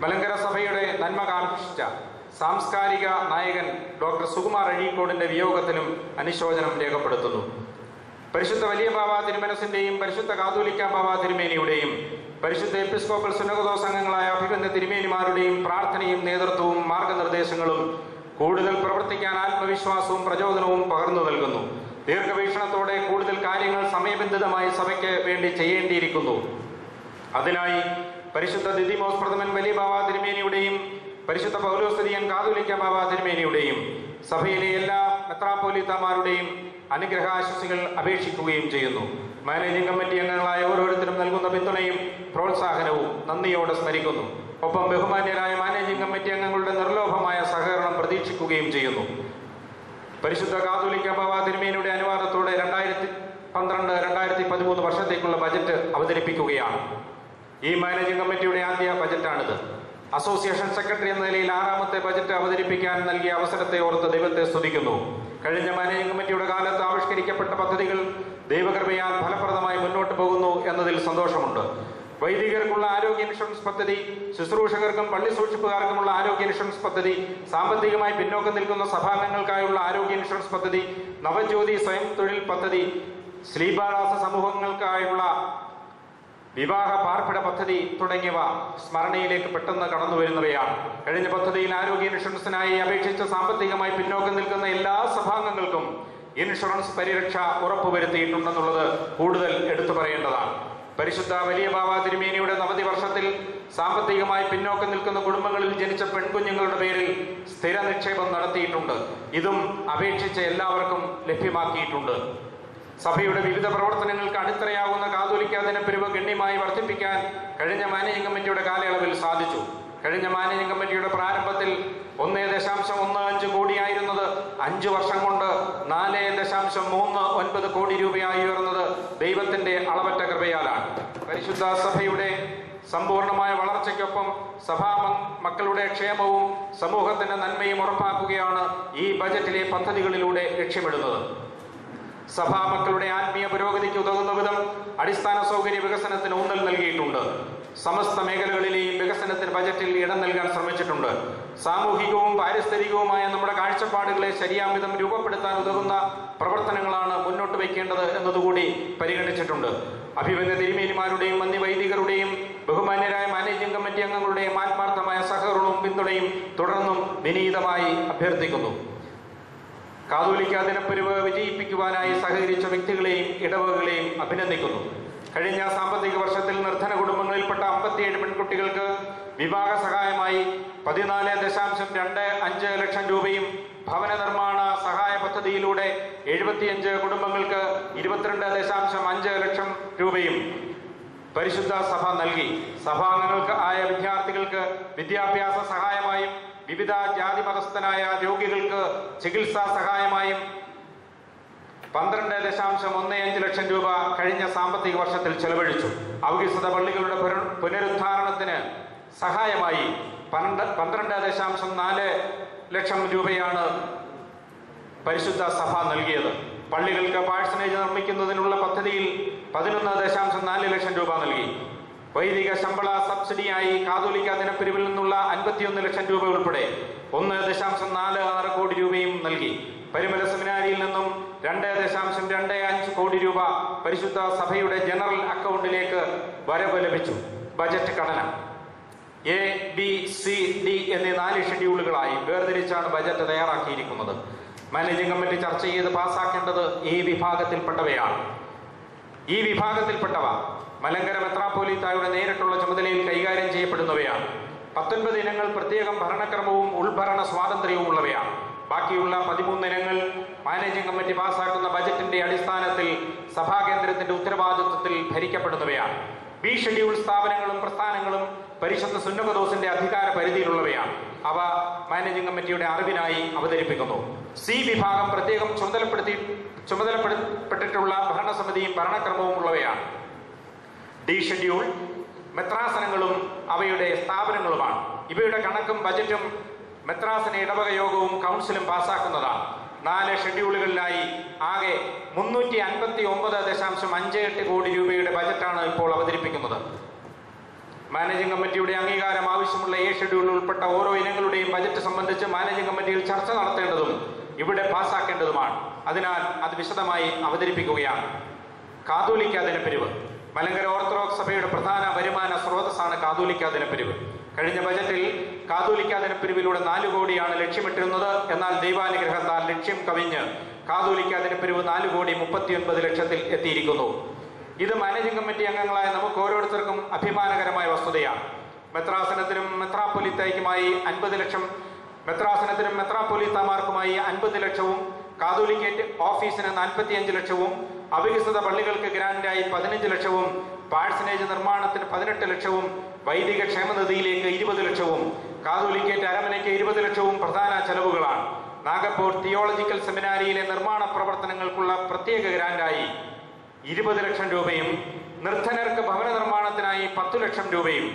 B: മലങ്കര സഭയുടെ നന്മ കാംക്ഷിച്ച സാംസ്കാരിക നായകൻ ഡോക്ടർ സുകുമാർ അഴീക്കോടിന്റെ വിയോഗത്തിലും അനുശോചനം രേഖപ്പെടുത്തുന്നു. പരിശുദ്ധ വലിയ ബാവ തിരുമനസിന്റെയും പരിശുദ്ധ കാതോലിക്ക ബാവ തിരുമേനിയുടെയും പരിശുദ്ധ എപ്പിസ്കോപ്പൽ സുന്നഹദോസ് അംഗങ്ങളായ അഭിവന്യ തിരുമേനിമാരുടെയും പ്രാർത്ഥനയും നേതൃത്വവും മാർഗനിർദ്ദേശങ്ങളും കൂടുതൽ പ്രവർത്തിക്കാൻ ആത്മവിശ്വാസവും പ്രചോദനവും പകർന്നു നൽകുന്നു. ദീർഘവീക്ഷണത്തോടെ കൂടുതൽ കാര്യങ്ങൾ സമയബന്ധിതമായി സഭയ്ക്ക് വേണ്ടി ചെയ്യേണ്ടിയിരിക്കുന്നു. അതിനായി പരിശുദ്ധ ദിദിമോസ് പ്രഥമൻ വലിയ ബാവ തിരുമേനിയുടെയും പരിശുദ്ധ പൗലോസ് തുതിയൻ കാതോലിക്ക ബാവ തിരുമേനിയുടെയും സഭയിലെ എല്ലാ മെത്രാപ്പോലീത്തമാരുടെയും അനുഗ്രഹാശംസകൾ അപേക്ഷിക്കുകയും ചെയ്യുന്നു. മാനേജിംഗ് കമ്മിറ്റി അംഗങ്ങളായ ഓരോരുത്തരും നൽകുന്ന പിന്തുണയും പ്രോത്സാഹനവും നന്ദിയോടെ സ്മരിക്കുന്നു. ഒപ്പം ബഹുമാന്യരായ മാനേജിംഗ് കമ്മിറ്റി അംഗങ്ങളുടെ നിർലോഭമായ സഹകരണം പ്രതീക്ഷിക്കുകയും ചെയ്യുന്നു. പരിശുദ്ധ കാതോലിക്ക ബാവ തിരുമേനിയുടെ അനുവാദത്തോടെ 2012-2013 വർഷത്തേക്കുള്ള ബജറ്റ് അവതരിപ്പിക്കുകയാണ്. ഈ മാനേജിംഗ് കമ്മിറ്റിയുടെ ആദ്യ ബജറ്റാണിത്. അസോസിയേഷൻ സെക്രട്ടറി എന്ന നിലയിൽ 6ാമത്തെ ബജറ്റ് അവതരിപ്പിക്കാൻ നൽകിയ അവസരത്തെ ഓർത്ത് ദൈവത്തെ സ്തുതിക്കുന്നു. കഴിഞ്ഞ മാനേജിംഗ് കമ്മിറ്റിയുടെ കാലത്ത് ആവിഷ്കരിക്കപ്പെട്ട പദ്ധതികൾ ദൈവകൃപയാൽ ഫലപ്രദമായി മുന്നോട്ട് പോകുന്നു എന്നതിൽ സന്തോഷമുണ്ട്. വൈദികർക്കുള്ള ആരോഗ്യ ഇൻഷുറൻസ് പദ്ധതി, ശുശ്രൂഷകർക്കും പള്ളി സൂക്ഷിപ്പുകാർക്കുമുള്ള ആരോഗ്യ ഇൻഷുറൻസ് പദ്ധതി, സാമ്പത്തികമായി പിന്നോക്കം നിൽക്കുന്ന സഭാംഗങ്ങൾക്കായുള്ള ആരോഗ്യ ഇൻഷുറൻസ് പദ്ധതി, നവജ്യോതി സ്വയം തൊഴിൽ പദ്ധതി, ശ്രീബാദാസ സമൂഹങ്ങൾക്കായുള്ള വിവാഹ പാർപ്പിട പദ്ധതി തുടങ്ങിയവ സ്മരണയിലേക്ക് പെട്ടെന്ന് കടന്നു വരുന്നവയാണ്. കഴിഞ്ഞ പദ്ധതിയിൽ ആരോഗ്യ ഇൻഷുറൻസിനായി അപേക്ഷിച്ച് സാമ്പത്തികമായി പിന്നോക്കം നിൽക്കുന്ന എല്ലാ സഭാംഗങ്ങൾക്കും ഇൻഷുറൻസ് പരിരക്ഷ ഉറപ്പുവരുത്തിയിട്ടുണ്ടെന്നുള്ളത് കൂടുതൽ എടുത്തു പറയേണ്ടതാണ്. പരിശുദ്ധ വലിയ ബാവ തിരുമേനിയുടെ നവതി വർഷത്തിൽ സാമ്പത്തികമായി പിന്നോക്കം നിൽക്കുന്ന കുടുംബങ്ങളിൽ ജനിച്ച പെൺകുഞ്ഞുങ്ങളുടെ പേരിൽ സ്ഥിര നിക്ഷേപം നടത്തിയിട്ടുണ്ട്. ഇതും അപേക്ഷിച്ച് എല്ലാവർക്കും ലഭ്യമാക്കിയിട്ടുണ്ട്. സഭയുടെ വിവിധ പ്രവർത്തനങ്ങൾക്ക് അടിത്തറയാകുന്ന കാതോലിക്ക ദിനപ്പിരിവ് ഗണ്യമായി വർദ്ധിപ്പിക്കാൻ കഴിഞ്ഞ മാനേജിംഗ് കമ്മിറ്റിയുടെ കാലയളവിൽ സാധിച്ചു. കഴിഞ്ഞ മാനേജിംഗ് കമ്മിറ്റിയുടെ പ്രാരംഭത്തിൽ 1.15 കോടിയായിരുന്നത് 5 വർഷം കൊണ്ട് 4.39 കോടി രൂപയായി ഉയർന്നത് ദൈവത്തിന്റെ അളവറ്റ കൃപയാലാണ്. പരിശുദ്ധ സഭയുടെ സമ്പൂർണമായ വളർച്ചയ്ക്കൊപ്പം സഭാ മക്കളുടെ ക്ഷേമവും സമൂഹത്തിന്റെ നന്മയും ഉറപ്പാക്കുകയാണ് ഈ ബജറ്റിലെ പദ്ധതികളിലൂടെ ലക്ഷ്യമിടുന്നത്. സഭാമക്കളുടെ ആത്മീയ പുരോഗതിക്ക് ഉതകുന്ന വിധം അടിസ്ഥാന സൗകര്യ വികസനത്തിന് ഊന്നൽ നൽകിയിട്ടുണ്ട്. സമസ്ത മേഖലകളിലെയും വികസനത്തിന് ബജറ്റിൽ ഇടം നൽകാൻ ശ്രമിച്ചിട്ടുണ്ട്. സാമൂഹികവും പാരിസ്ഥിതികവുമായ നമ്മുടെ കാഴ്ചപ്പാടുകളെ ശരിയാംവിധം രൂപപ്പെടുത്താൻ ഉതകുന്ന പ്രവർത്തനങ്ങളാണ് മുന്നോട്ട് വയ്ക്കേണ്ടത് എന്നതുകൂടി പരിഗണിച്ചിട്ടുണ്ട്. അഭിവന്യ തിരുമേനിമാരുടെയും മന്യ വൈദികരുടെയും ബഹുമാന്യരായ മാനേജിംഗ് കമ്മിറ്റി അംഗങ്ങളുടെയും ആത്മാർത്ഥമായ സഹകരണവും പിന്തുണയും തുടർന്നും വിനീതമായി അഭ്യർത്ഥിക്കുന്നു. കാതോലിക്ക ദിനപ്പിരിവ് വിജയിപ്പിക്കുവാനായി സഹകരിച്ച വ്യക്തികളെയും ഇടവകകളെയും അഭിനന്ദിക്കുന്നു. കഴിഞ്ഞ സാമ്പത്തിക വർഷത്തിൽ നിർധന കുടുംബങ്ങളിൽപ്പെട്ട 57 പെൺകുട്ടികൾക്ക് വിവാഹ സഹായമായി 14.25 ലക്ഷം രൂപയും ഭവന നിർമ്മാണ സഹായ പദ്ധതിയിലൂടെ 75 കുടുംബങ്ങൾക്ക് 22.5 ലക്ഷം രൂപയും പരിശുദ്ധ സഭ നൽകി. സഭാംഗങ്ങൾക്ക് ആയ വിദ്യാർത്ഥികൾക്ക് വിദ്യാഭ്യാസ സഹായമായും വിവിധ ജാതി മതസ്ഥനായ രോഗികൾക്ക് ചികിത്സാ സഹായമായും 12.15 ലക്ഷം രൂപ കഴിഞ്ഞ സാമ്പത്തിക വർഷത്തിൽ ചെലവഴിച്ചു. ഔകിസത പള്ളികളുടെ പുനരുദ്ധാരണത്തിന് സഹായമായി 12.4 ലക്ഷം രൂപയാണ് പരിശുദ്ധ സഭ നൽകിയത്. പള്ളികൾക്ക് പാഴ്സനേജ് നിർമ്മിക്കുന്നതിനുള്ള പദ്ധതിയിൽ 11.4 ലക്ഷം രൂപ നൽകി. വൈദിക ശമ്പള സബ്സിഡിയായി കാതോലിക്ക ദിനപ്പിരിവിൽ നിന്നുള്ള 51 ലക്ഷം രൂപ ഉൾപ്പെടെ 1.46 കോടി രൂപയും നൽകി. പരിമല സെമിനാരിയിൽ നിന്നും 2.25 കോടി രൂപ പരിശുദ്ധ സഭയുടെ ജനറൽ അക്കൗണ്ടിലേക്ക് വരവ് ലഭിച്ചു. ബജറ്റ് ഘടന A, B, C, D എന്നീ 4 ഷെഡ്യൂളുകളായി വേർതിരിച്ചാണ് ബജറ്റ് തയ്യാറാക്കിയിരിക്കുന്നത്. മാനേജിംഗ് കമ്മിറ്റി ചർച്ച ചെയ്ത് പാസ്സാക്കേണ്ടത് ഈ വിഭാഗത്തിൽപ്പെട്ടവ മലങ്കര മെത്രാപ്പോലീത്തായുടെ നേരിട്ടുള്ള ചുമതലയിൽ കൈകാര്യം ചെയ്യപ്പെടുന്നവയാണ്. 19 ഇനങ്ങൾ പ്രത്യേകം ഭരണക്രമവും ഉൾഭരണ സ്വാതന്ത്ര്യവും ഉള്ളവയാണ്. ബാക്കിയുള്ള 13 ഇനങ്ങൾ മാനേജിംഗ് കമ്മിറ്റി പാസ്സാക്കുന്ന ബജറ്റിന്റെ അടിസ്ഥാനത്തിൽ സഭാകേന്ദ്രത്തിന്റെ ഉത്തരവാദിത്വത്തിൽ ഭരിക്കപ്പെടുന്നവയാണ്. ബി ഷെഡ്യൂൾ സ്ഥാപനങ്ങളും പ്രസ്ഥാനങ്ങളും പരിശുദ്ധ സുന്നകദോസിന്റെ അധികാര പരിധിയിലുള്ളവയാണ്. അവ മാനേജിംഗ് കമ്മിറ്റിയുടെ അറിവിനായി അവതരിപ്പിക്കുന്നു. സി വിഭാഗം പ്രത്യേകം ചുമതലപ്പെട്ടിട്ടുള്ള ഭരണസമിതിയും ഭരണക്രമവും ഉള്ളവയാണ്. ഡി ഷെഡ്യൂൾ മെത്രാസനങ്ങളും അവയുടെ സ്ഥാപനങ്ങളുമാണ്. ഇവയുടെ കണക്കും ബജറ്റും മെത്രാസന ഇടവക യോഗവും കൗൺസിലും പാസ്സാക്കുന്നതാണ്. 4 ഷെഡ്യൂളുകളിലായി ആകെ 359.58 കോടി രൂപയുടെ ബജറ്റാണ് ഇപ്പോൾ അവതരിപ്പിക്കുന്നത്. മാനേജിംഗ് കമ്മിറ്റിയുടെ അംഗീകാരം ആവശ്യമുള്ള A ഷെഡ്യൂളിൽ ഉൾപ്പെട്ട ഓരോ ഇനങ്ങളുടെയും ബജറ്റ് സംബന്ധിച്ച് മാനേജിംഗ് കമ്മിറ്റിയിൽ ചർച്ച നടത്തേണ്ടതും ഇവിടെ പാസ്സാക്കേണ്ടതുമാണ്. അതിനാൽ അത് വിശദമായി അവതരിപ്പിക്കുകയാണ്. കാതോലിക്ക ദിനപ്പിരിവ് മലങ്കര ഓർത്തഡോക്സ് സഭയുടെ പ്രധാന വരുമാന സ്രോതസ്സാണ് കാതോലിക്ക ദിനപ്പിരിവ്. കഴിഞ്ഞ ബജറ്റിൽ കാതോലിക്ക ദിനപ്പിരിവിലൂടെ 4 കോടിയാണ് ലക്ഷ്യമിട്ടിരുന്നത്. എന്നാൽ ദൈവാനുഗ്രഹത്താൽ ലക്ഷ്യം കവിഞ്ഞ് കാതോലിക്ക ദിനപ്പിരിവ് 4,39,00,000 എത്തിയിരിക്കുന്നു. ഇത് മാനേജിംഗ് കമ്മിറ്റി അംഗങ്ങളായ നമുക്ക് ഓരോരുത്തർക്കും അഭിമാനകരമായ വസ്തുതയാണ്. മെത്രാസനത്തിനും മെത്രാപ്പൊലീത്തയ്ക്കുമായി 50 ലക്ഷം, മെത്രാസനത്തിനും മെത്രാപ്പൊലീത്തമാർക്കുമായി 50 ലക്ഷവും കാതോലിക്കേറ്റ് ഓഫീസിന് 45 ലക്ഷവും അവികസിത പള്ളികൾക്ക് ഗ്രാൻഡായി 15 ലക്ഷവും പാഴ്സനേജ് നിർമ്മാണത്തിന് 18 ലക്ഷവും വൈദിക ക്ഷേമനിധിയിലേക്ക് 20 ലക്ഷവും കാതോലിക്കേറ്റ് അരമനയ്ക്ക് 20 ലക്ഷവും പ്രധാന ചെലവുകളാണ്. നാഗപ്പൂർ തിയോളജിക്കൽ സെമിനാരിയിലെ നിർമ്മാണ പ്രവർത്തനങ്ങൾക്കുള്ള പ്രത്യേക ഗ്രാൻഡായി 20 ലക്ഷം രൂപയും നിർധനർക്ക് ഭവന നിർമ്മാണത്തിനായി 10 ലക്ഷം രൂപയും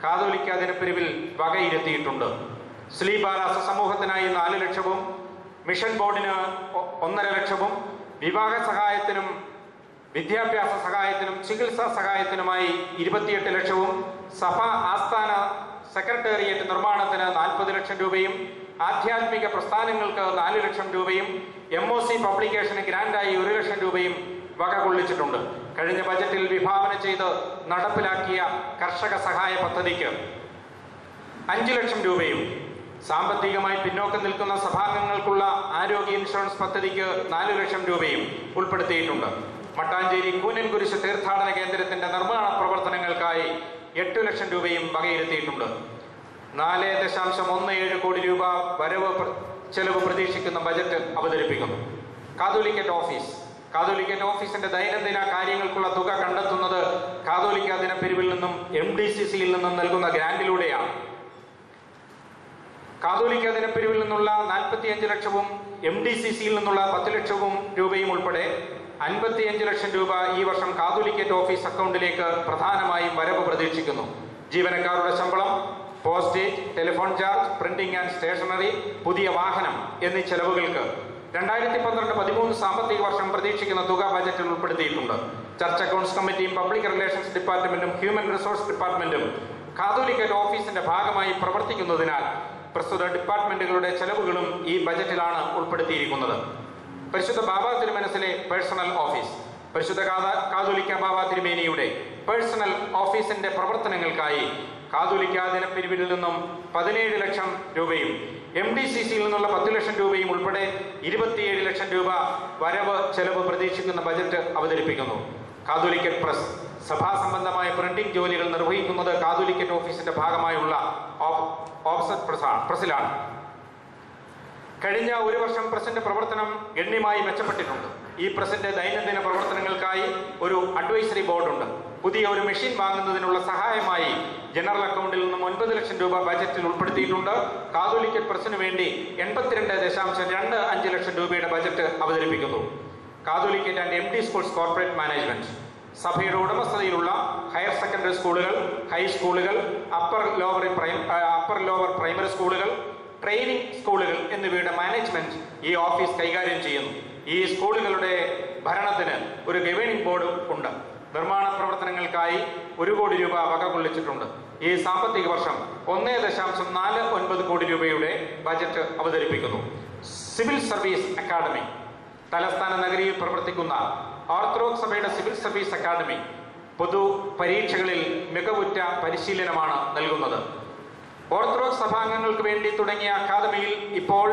B: കാതോലിക്ക ദിനപ്പിരിവിൽ വകയിരുത്തിയിട്ടുണ്ട്. സ്ലീബാലാസ സമൂഹത്തിനായി 4 ലക്ഷവും മിഷൻ ബോർഡിന് 1.5 ലക്ഷവും വിവാഹ സഹായത്തിനും വിദ്യാഭ്യാസ സഹായത്തിനും ചികിത്സാ സഹായത്തിനുമായി 28 ലക്ഷവും സഭാ ആസ്ഥാന സെക്രട്ടേറിയറ്റ് നിർമ്മാണത്തിന് 40 ലക്ഷം രൂപയും ആധ്യാത്മിക പ്രസ്ഥാനങ്ങൾക്ക് 4 ലക്ഷം രൂപയും MOC പബ്ലിക്കേഷന് ഗ്രാൻഡായി 1 ലക്ഷം രൂപയും വക കൊള്ളിച്ചിട്ടുണ്ട്. കഴിഞ്ഞ ബജറ്റിൽ വിഭാവന ചെയ്ത് നടപ്പിലാക്കിയ കർഷക സഹായ പദ്ധതിക്ക് 5 ലക്ഷം രൂപയും സാമ്പത്തികമായി പിന്നോക്കം നിൽക്കുന്ന സഭാംഗങ്ങൾക്കുള്ള ആരോഗ്യ ഇൻഷുറൻസ് പദ്ധതിക്ക് 4 ലക്ഷം രൂപയും ഉൾപ്പെടുത്തിയിട്ടുണ്ട്. മട്ടാഞ്ചേരി കൂനൻകുരിശ് തീർത്ഥാടന കേന്ദ്രത്തിന്റെ നിർമ്മാണ പ്രവർത്തനങ്ങൾക്കായി 8 ലക്ഷം രൂപയും വകയിരുത്തിയിട്ടുണ്ട്. 4.17 കോടി രൂപ വരവ് ചെലവ് പ്രതീക്ഷിക്കുന്ന ബജറ്റ് അവതരിപ്പിക്കുന്നു. കാതോലിക്കേറ്റ് ഓഫീസിന്റെ ദൈനംദിന കാര്യങ്ങൾക്കുള്ള തുക കണ്ടെത്തുന്നത് കാതോലിക്ക ദിനപ്പിരിവിൽ നിന്നും MDCCയിൽ നിന്നും നൽകുന്ന ഗ്രാൻഡിലൂടെയാണ്. കാതോലിക്ക ദിനപ്പിരിവിൽ നിന്നുള്ള 45 ലക്ഷവും MDCCയിൽ നിന്നുള്ള 10 ലക്ഷവും രൂപയും ഉൾപ്പെടെ 55 ലക്ഷം രൂപ ഈ വർഷം കാതോലിക്കേറ്റ് ഓഫീസ് അക്കൗണ്ടിലേക്ക് പ്രധാനമായും വരവ് പ്രതീക്ഷിക്കുന്നു. ജീവനക്കാരുടെ ശമ്പളം, postage, telephone charge, printing and stationery, പുതിയ വാഹനം എന്നീ ചെലവുകൾക്ക് 2012-13 സാമ്പത്തിക വർഷം പ്രതീക്ഷിക്കുന്ന തുക ബജറ്റിൽ ഉൾപ്പെടുത്തിയിട്ടുണ്ട്. ചർച്ച് അക്കൗണ്ട്സ് കമ്മിറ്റിയും പബ്ലിക് റിലേഷൻസ് ഡിപ്പാർട്ട്മെന്റും ഹ്യൂമൻ റിസോഴ്സ് ഡിപ്പാർട്ട്മെന്റും കാതോലിക്കേറ്റ് ഓഫീസിന്റെ ഭാഗമായി പ്രവർത്തിക്കുന്നതിനാൽ പ്രസ്തുത ഡിപ്പാർട്ട്മെന്റുകളുടെ ചെലവുകളും ഈ ബജറ്റിലാണ് ഉൾപ്പെടുത്തിയിരിക്കുന്നത്. പരിശുദ്ധ ബാബ തിരുമനസിലെ പേഴ്സണൽ ഓഫീസ് പരിശുദ്ധ കാതോലിക്ക ബാബ തിരുമേനിയുടെ പേഴ്സണൽ ഓഫീസിന്റെ പ്രവർത്തനങ്ങൾക്കായി കാതോലിക്ക ദിനപ്പിരിവിൽ നിന്നും 17 ലക്ഷം രൂപയും MDCCയിൽ നിന്നുള്ള 10 ലക്ഷം രൂപയും ഉൾപ്പെടെ 27 ലക്ഷം രൂപ വരവ് ചെലവ് പ്രതീക്ഷിക്കുന്ന ബജറ്റ് അവതരിപ്പിക്കുന്നു. കാതോലിക്കറ്റ് പ്രസ് സഭാ സംബന്ധമായ പ്രിന്റിംഗ് ജോലികൾ നിർവഹിക്കുന്നത് കാതോലിക്കറ്റ് ഓഫീസിന്റെ ഭാഗമായുള്ള ഓഫ്സെറ്റ് പ്രസിലാണ്. കഴിഞ്ഞ ഒരു വർഷം പ്രസിന്റെ പ്രവർത്തനം ഗണ്യമായി മെച്ചപ്പെട്ടിട്ടുണ്ട്. ഈ പ്രസിന്റെ ദൈനംദിന പ്രവർത്തനങ്ങൾക്കായി ഒരു അഡ്വൈസറി ബോർഡുണ്ട്. പുതിയ ഒരു മെഷീൻ വാങ്ങുന്നതിനുള്ള സഹായമായി ജനറൽ അക്കൗണ്ടിൽ നിന്നും 9 ലക്ഷം രൂപ ബജറ്റിൽ ഉൾപ്പെടുത്തിയിട്ടുണ്ട്. കാതോലിക്കറ്റ് പ്രസിന് വേണ്ടി 82.25 ലക്ഷം രൂപയുടെ ബജറ്റ് അവതരിപ്പിക്കുന്നു. Catholicate and MD schools corporate management സഭയുടെ ഉടമസ്ഥതയിലുള്ള ഹയർ സെക്കൻഡറി സ്കൂളുകൾ, ഹൈസ്കൂളുകൾ, അപ്പർ ലോവർ പ്രൈമറി സ്കൂളുകൾ, ട്രെയിനിങ് സ്കൂളുകൾ എന്നിവയുടെ മാനേജ്മെന്റ് ഈ ഓഫീസ് കൈകാര്യം ചെയ്യുന്നു. ഈ സ്കൂളുകളുടെ ഭരണത്തിന് ഒരു ഗവേണിംഗ് ബോർഡ് ഉണ്ട്. നിർമ്മാണ പ്രവർത്തനങ്ങൾക്കായി 1 കോടി രൂപ വകകൊള്ളിച്ചിട്ടുണ്ട്. ഈ സാമ്പത്തിക വർഷം 1.49 കോടി രൂപയുടെ ബജറ്റ് അവതരിപ്പിക്കുന്നു. സിവിൽ സർവീസ് അക്കാദമി തലസ്ഥാന നഗരിയിൽ പ്രവർത്തിക്കുന്ന ഓർത്തഡോക്സ് സഭയുടെ സിവിൽ സർവീസ് അക്കാദമി പൊതു പരീക്ഷകളിൽ മികവുറ്റ പരിശീലനമാണ് നൽകുന്നത്. ഓർത്തഡോക്സ് സഭാംഗങ്ങൾക്ക് വേണ്ടി തുടങ്ങിയ അക്കാദമിയിൽ ഇപ്പോൾ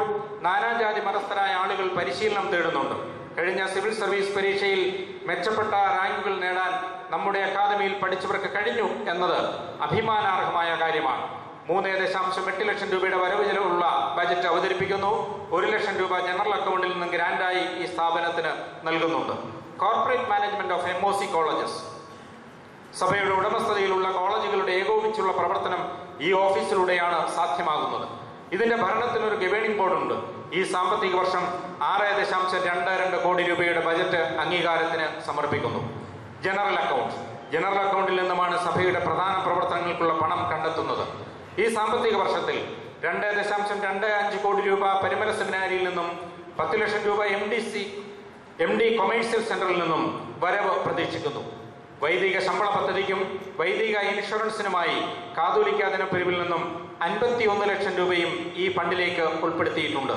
B: നാനാജാതി മതസ്ഥരായ ആളുകൾ പരിശീലനം തേടുന്നുണ്ട്. കഴിഞ്ഞ സിവിൽ സർവീസ് പരീക്ഷയിൽ മെച്ചപ്പെട്ട റാങ്കുകൾ നേടാൻ നമ്മുടെ അക്കാദമിയിൽ പഠിച്ചവർക്ക് കഴിഞ്ഞു എന്നത് അഭിമാനാർഹമായ കാര്യമാണ്. 3.8 ലക്ഷം രൂപയുടെ വരവ് ചെലവുള്ള ബജറ്റ് അവതരിപ്പിക്കുന്നു. 1 ലക്ഷം രൂപ ജനറൽ അക്കൗണ്ടിൽ നിന്നും ഗ്രാൻഡായി ഈ സ്ഥാപനത്തിന് നൽകുന്നുണ്ട്. Corporate management of MOC colleges സഭയുടെ ഉടമസ്ഥതയിലുള്ള കോളേജുകളുടെ ഏകോപിച്ചുള്ള പ്രവർത്തനം ഈ ഓഫീസിലൂടെയാണ് സാധ്യമാകുന്നത്. ഇതിന്റെ ഭരണത്തിന് ഒരു ഗവേണിംഗ് ബോർഡുണ്ട്. ഈ സാമ്പത്തിക വർഷം 6.22 കോടി രൂപയുടെ ബജറ്റ് അംഗീകാരത്തിന് സമർപ്പിക്കുന്നു. ജനറൽ അക്കൗണ്ടിൽ നിന്നുമാണ് സഭയുടെ പ്രധാന പ്രവർത്തനങ്ങൾക്കുള്ള പണം കണ്ടെത്തുന്നത്. ഈ സാമ്പത്തിക വർഷത്തിൽ 2.25 കോടി രൂപ പരിമല സെമിനാരിയിൽ നിന്നും 10 ലക്ഷം രൂപ MD കൊമേഴ്സ്യൽ സെന്ററിൽ നിന്നും വരവ് പ്രതീക്ഷിക്കുന്നു. വൈദിക ശമ്പള പദ്ധതിക്കും വൈദിക ഇൻഷുറൻസിനുമായി കാതോലിക്ക ദിനപ്പിരിവിൽ നിന്നും 51 ലക്ഷം രൂപയും ഈ ഫണ്ടിലേക്ക് ഉൾപ്പെടുത്തിയിട്ടുണ്ട്.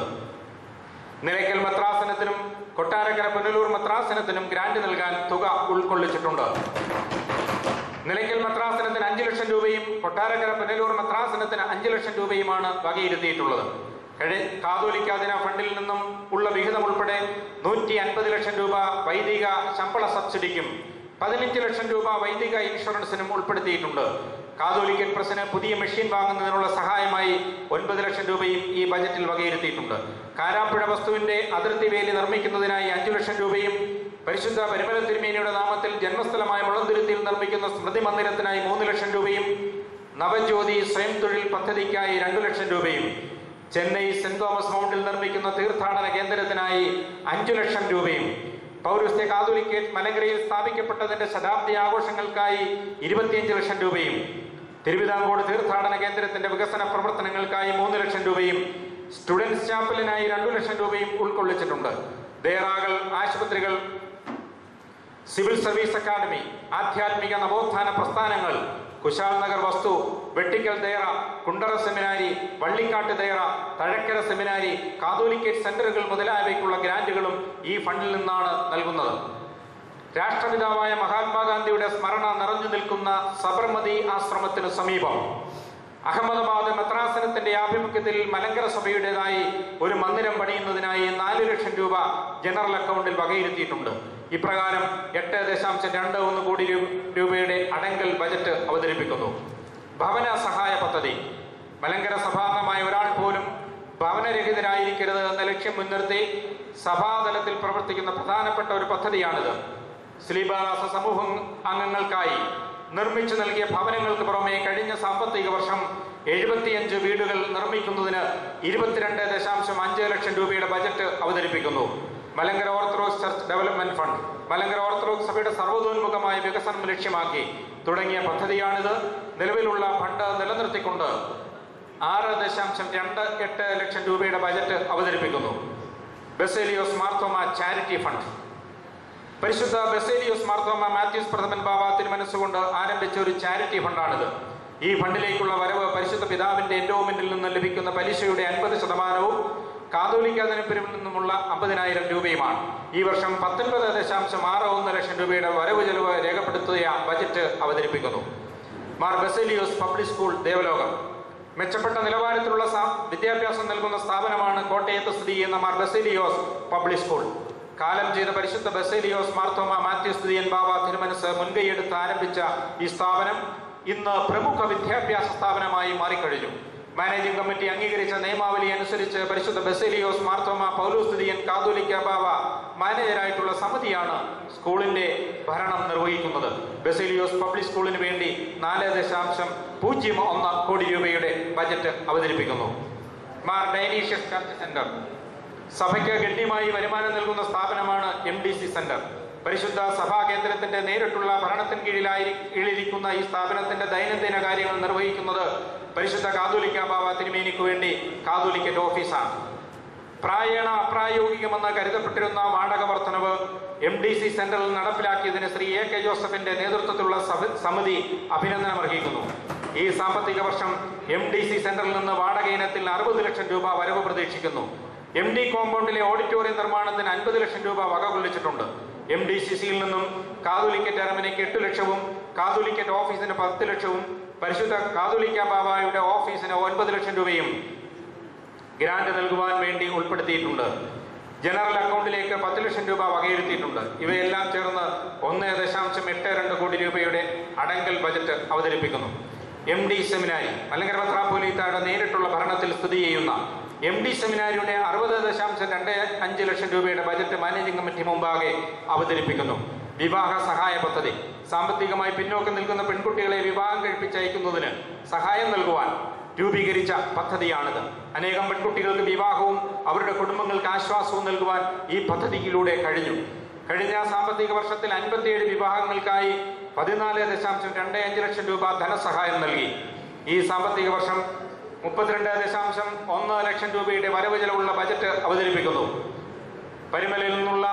B: നിലയ്ക്കൽ മെത്രാസനത്തിനും കൊട്ടാരക്കര പുനലൂർ മെത്രാസനത്തിനും ഗ്രാന്റ് നൽകാൻ തുക ഉൾക്കൊള്ളിച്ചിട്ടുണ്ട്. നിലയ്ക്കൽ മെത്രാസനത്തിന് 5 ലക്ഷം രൂപയും കൊട്ടാരക്കര പുനലൂർ മെത്രാസനത്തിന് 5 ലക്ഷം രൂപയുമാണ് വകയിരുത്തിയിട്ടുള്ളത്. കാതോലിക്ക ദിന ഫണ്ടിൽ നിന്നും ഉള്ള വിഹിതം ഉൾപ്പെടെ 150 ലക്ഷം രൂപ വൈദിക ശമ്പള സബ്സിഡിക്കും 15 ലക്ഷം രൂപ വൈദിക ഇൻഷുറൻസിനും ഉൾപ്പെടുത്തിയിട്ടുണ്ട്. കാതോലിക്കറ്റ് പ്രസിന് പുതിയ മെഷീൻ വാങ്ങുന്നതിനുള്ള സഹായമായി 9 ലക്ഷം രൂപയും ഈ ബജറ്റിൽ വകയിരുത്തിയിട്ടുണ്ട്. കാരാപ്പുഴ വസ്തുവിന്റെ അതിർത്തി വേലി നിർമ്മിക്കുന്നതിനായി 5 ലക്ഷം രൂപയും പരിശുദ്ധ പരിമല തിരുമേനിയുടെ നാമത്തിൽ ജന്മസ്ഥലമായ മുളന്തുരുത്തിയിൽ നിർമ്മിക്കുന്ന സ്മൃതി മന്ദിരത്തിനായി 3 ലക്ഷം രൂപയും നവജ്യോതി സ്വയം തൊഴിൽ പദ്ധതിക്കായി 2 ലക്ഷം രൂപയും ചെന്നൈ സെന്റ് തോമസ് മൗണ്ടിൽ നിർമ്മിക്കുന്ന തീർത്ഥാടന കേന്ദ്രത്തിനായി 5 ലക്ഷം രൂപയും പൗരസ്ത്യ കാതോലിക്കറ്റ് മലങ്കരയിൽ സ്ഥാപിക്കപ്പെട്ടതിന്റെ ശതാബ്ദി ആഘോഷങ്ങൾക്കായി 25 ലക്ഷം രൂപയും തിരുവിതാംകൂട് തീർത്ഥാടന കേന്ദ്രത്തിന്റെ വികസന പ്രവർത്തനങ്ങൾക്കായി 3 ലക്ഷം രൂപയും സ്റ്റുഡൻസ് ചാപ്പലിനായി 2 ലക്ഷം രൂപയും ഉൾക്കൊള്ളിച്ചിട്ടുണ്ട്. ദേറാകൾ, ആശുപത്രികൾ, സിവിൽ സർവീസ് അക്കാദമി, ആധ്യാത്മിക നവോത്ഥാന പ്രസ്ഥാനങ്ങൾ, കുശാൽ നഗർ വസ്തു, വെട്ടിക്കൽ ദേറ, കുണ്ടറ സെമിനാരി, വള്ളിക്കാട്ട് ദേറ, തഴക്കര സെമിനാരി, കാതോലിക്കറ്റ് സെന്ററുകൾ മുതലായവയ്ക്കുള്ള ഗ്രാന്റുകളും ഈ ഫണ്ടിൽ നിന്നാണ് നൽകുന്നത്. രാഷ്ട്രപിതാവായ മഹാത്മാഗാന്ധിയുടെ സ്മരണ നിറഞ്ഞു നിൽക്കുന്ന സബർമതി ആശ്രമത്തിനു സമീപം അഹമ്മദാബാദ് മെത്രാസനത്തിന്റെ ആഭിമുഖ്യത്തിൽ മലങ്കര സഭയുടേതായി ഒരു മന്ദിരം പണിയുന്നതിനായി 4 ലക്ഷം രൂപ ജനറൽ അക്കൗണ്ടിൽ വകയിരുത്തിയിട്ടുണ്ട്. ഇപ്രകാരം 8.21 കോടി രൂപയുടെ അടങ്കൽ ബജറ്റ് അവതരിപ്പിക്കുന്നു. ഭവന സഹായ പദ്ധതി മലങ്കര സഭാംഗമായ ഒരാൾ പോലും ഭവനരഹിതരായിരിക്കരുത് എന്ന ലക്ഷ്യം മുൻനിർത്തി സഭാതലത്തിൽ പ്രവർത്തിക്കുന്ന പ്രധാനപ്പെട്ട ഒരു പദ്ധതിയാണിത്. സ്ലീബാദാസ സമൂഹം അംഗങ്ങൾക്കായി നിർമ്മിച്ചു നൽകിയ ഭവനങ്ങൾക്ക് പുറമെ കഴിഞ്ഞ സാമ്പത്തിക വർഷം 75 വീടുകൾ നിർമ്മിക്കുന്നതിന് 22.5 ലക്ഷം രൂപയുടെ ബജറ്റ് അവതരിപ്പിക്കുന്നു. Malankara orthodox church development fund Malankara orthodox സഭയുടെ സർവ്വതോന്മുഖമായ വികസനം ലക്ഷ്യമാക്കി തുടങ്ങിയ പദ്ധതിയാണിത്. നിലവിലുള്ള ഫണ്ട് നിലനിർത്തിക്കൊണ്ട് 6.28 ലക്ഷം രൂപയുടെ ബജറ്റ് അവതരിപ്പിക്കുന്നു. ബസേലിയോസ് മാർത്തോമ ചാരിറ്റി ഫണ്ട് പരിശുദ്ധ ബസേലിയോസ് മാർത്തോമ മാത്യൂസ് പ്രഥമൻ ബാബ തിരുമനസ്സുകൊണ്ട് ആരംഭിച്ച ഒരു ചാരിറ്റി ഫണ്ടാണിത്. ഈ ഫണ്ടിലേക്കുള്ള വരവ് പരിശുദ്ധ പിതാവിന്റെ എൻഡോമെന്റിൽ നിന്ന് ലഭിക്കുന്ന പലിശയുടെ 50% കാതോലിക്ക ദിനപ്പിരിവിൽ നിന്നുമുള്ള 50,000 രൂപയുമാണ്. ഈ വർഷം 19.61 ലക്ഷം രൂപയുടെ വരവ് ചെലവ് രേഖപ്പെടുത്തിയ ബജറ്റ് അവതരിപ്പിക്കുന്നു. Mar Baselios public school Devalokam. മെച്ചപ്പെട്ട നിലവാരത്തിലുള്ള വിദ്യാഭ്യാസം നൽകുന്ന സ്ഥാപനമാണ് കോട്ടയത്ത് സ്ഥിതി ചെയ്യുന്ന മാർ ബസേലിയോസ് പബ്ലിക് സ്കൂൾ. കാലം ചെയ്ത പരിശുദ്ധ ബസേലിയോസ് മാർത്തോമ മാത്യൂസ് തിരുമേനി ബാവ തിരുമനസ് മുൻകൈയെടുത്ത് ആരംഭിച്ച ഈ സ്ഥാപനം ഇന്ന് പ്രമുഖ വിദ്യാഭ്യാസ സ്ഥാപനമായി മാറിക്കഴിഞ്ഞു. മാനേജിംഗ് കമ്മിറ്റി അംഗീകരിച്ച നിയമാവലി അനുസരിച്ച് പരിശുദ്ധ ബസേലിയോസ് മാർത്തോമ പൗലോസ് തിരുമേനി കാതോലിക്ക ബാവ മാനേജരായിട്ടുള്ള സമിതിയാണ് സ്കൂളിന്റെ ഭരണം നിർവഹിക്കുന്നത്. ബസേലിയോസ് പബ്ലിക് സ്കൂളിന് വേണ്ടി 4.01 കോടി രൂപയുടെ ബജറ്റ് അവതരിപ്പിക്കുന്നു. മാർ ഡൈനീഷ്യസ് ചർച്ച് സെന്റർ സഭയ്ക്ക് ഗണ്യമായി വരുമാനം നൽകുന്ന സ്ഥാപനമാണ് MDC സെന്റർ. പരിശുദ്ധ സഭാ കേന്ദ്രത്തിന്റെ നേരിട്ടുള്ള ഭരണത്തിന് കീഴിലിരിക്കുന്ന ഈ സ്ഥാപനത്തിന്റെ ദൈനംദിന കാര്യങ്ങൾ നിർവഹിക്കുന്നത് പരിശുദ്ധ കാതോലിക്ക ബാവ തിരുമേനിക്ക് വേണ്ടി കാതോലിക്കറ്റ് ഓഫീസാണ്. പ്രായേണ അപ്രായോഗികമെന്ന് കരുതപ്പെട്ടിരുന്ന വാടക വർധനവ് MDC സെന്ററിൽ നടപ്പിലാക്കിയതിന് ശ്രീ AK ജോസഫിന്റെ നേതൃത്വത്തിലുള്ള സമിതി അഭിനന്ദനം അർഹിക്കുന്നു. ഈ സാമ്പത്തിക വർഷം MDC സെന്ററിൽ നിന്ന് വാടക ഇനത്തിൽ 60 ലക്ഷം രൂപ വരവ് പ്രതീക്ഷിക്കുന്നു. MD കോമ്പൗണ്ടിലെ ഓഡിറ്റോറിയം നിർമ്മാണത്തിന് 50 ലക്ഷം രൂപ വക കൊള്ളിച്ചിട്ടുണ്ട്. MDCCയിൽ നിന്നും കാതോലിക്കറ്റ് അരമനയ്ക്ക് 8 ലക്ഷവും കാതോലിക്കറ്റ് ഓഫീസിന് 10 ലക്ഷവും പരിശുദ്ധ കാതോലിക്ക ബാവയുടെ ഓഫീസിന് 9 ലക്ഷം രൂപയും ഗ്രാന്റ് നൽകുവാൻ വേണ്ടി ഉൾപ്പെടുത്തിയിട്ടുണ്ട്. ജനറൽ അക്കൗണ്ടിലേക്ക് 10 ലക്ഷം രൂപ വകയിരുത്തിയിട്ടുണ്ട്. ഇവയെല്ലാം ചേർന്ന് 1.82 കോടി രൂപയുടെ അടങ്കൽ ബജറ്റ് അവതരിപ്പിക്കുന്നു. MD സെമിനാരി മലങ്കര മെത്രാപ്പോലീത്തയുടെ നേരിട്ടുള്ള ഭരണത്തിൽ സ്ഥിതി ചെയ്യുന്ന MD സെമിനാരിയുടെ 60.25 ലക്ഷം രൂപയുടെ ബജറ്റ് മാനേജിംഗ് കമ്മിറ്റി മുമ്പാകെ അവതരിപ്പിക്കുന്നു. വിവാഹ സഹായ പദ്ധതി സാമ്പത്തികമായി പിന്നോക്കം നിൽക്കുന്ന പെൺകുട്ടികളെ വിവാഹം കഴിപ്പിച്ചയക്കുന്നതിന് സഹായം നൽകുവാൻ രൂപീകരിച്ച പദ്ധതിയാണിത്. അനേകം പെൺകുട്ടികൾക്ക് വിവാഹവും അവരുടെ കുടുംബങ്ങൾക്ക് ആശ്വാസവും നൽകുവാൻ ഈ പദ്ധതിയിലൂടെ കഴിഞ്ഞു. കഴിഞ്ഞ സാമ്പത്തിക വർഷത്തിൽ 57 വിവാഹങ്ങൾക്കായി 14.25 ലക്ഷം രൂപ ധനസഹായം നൽകി. ഈ സാമ്പത്തിക വർഷം 32.1 ലക്ഷം രൂപയുടെ വരവ് ചെലവുള്ള ബജറ്റ് അവതരിപ്പിക്കുന്നു. പരിമലയിൽ നിന്നുള്ള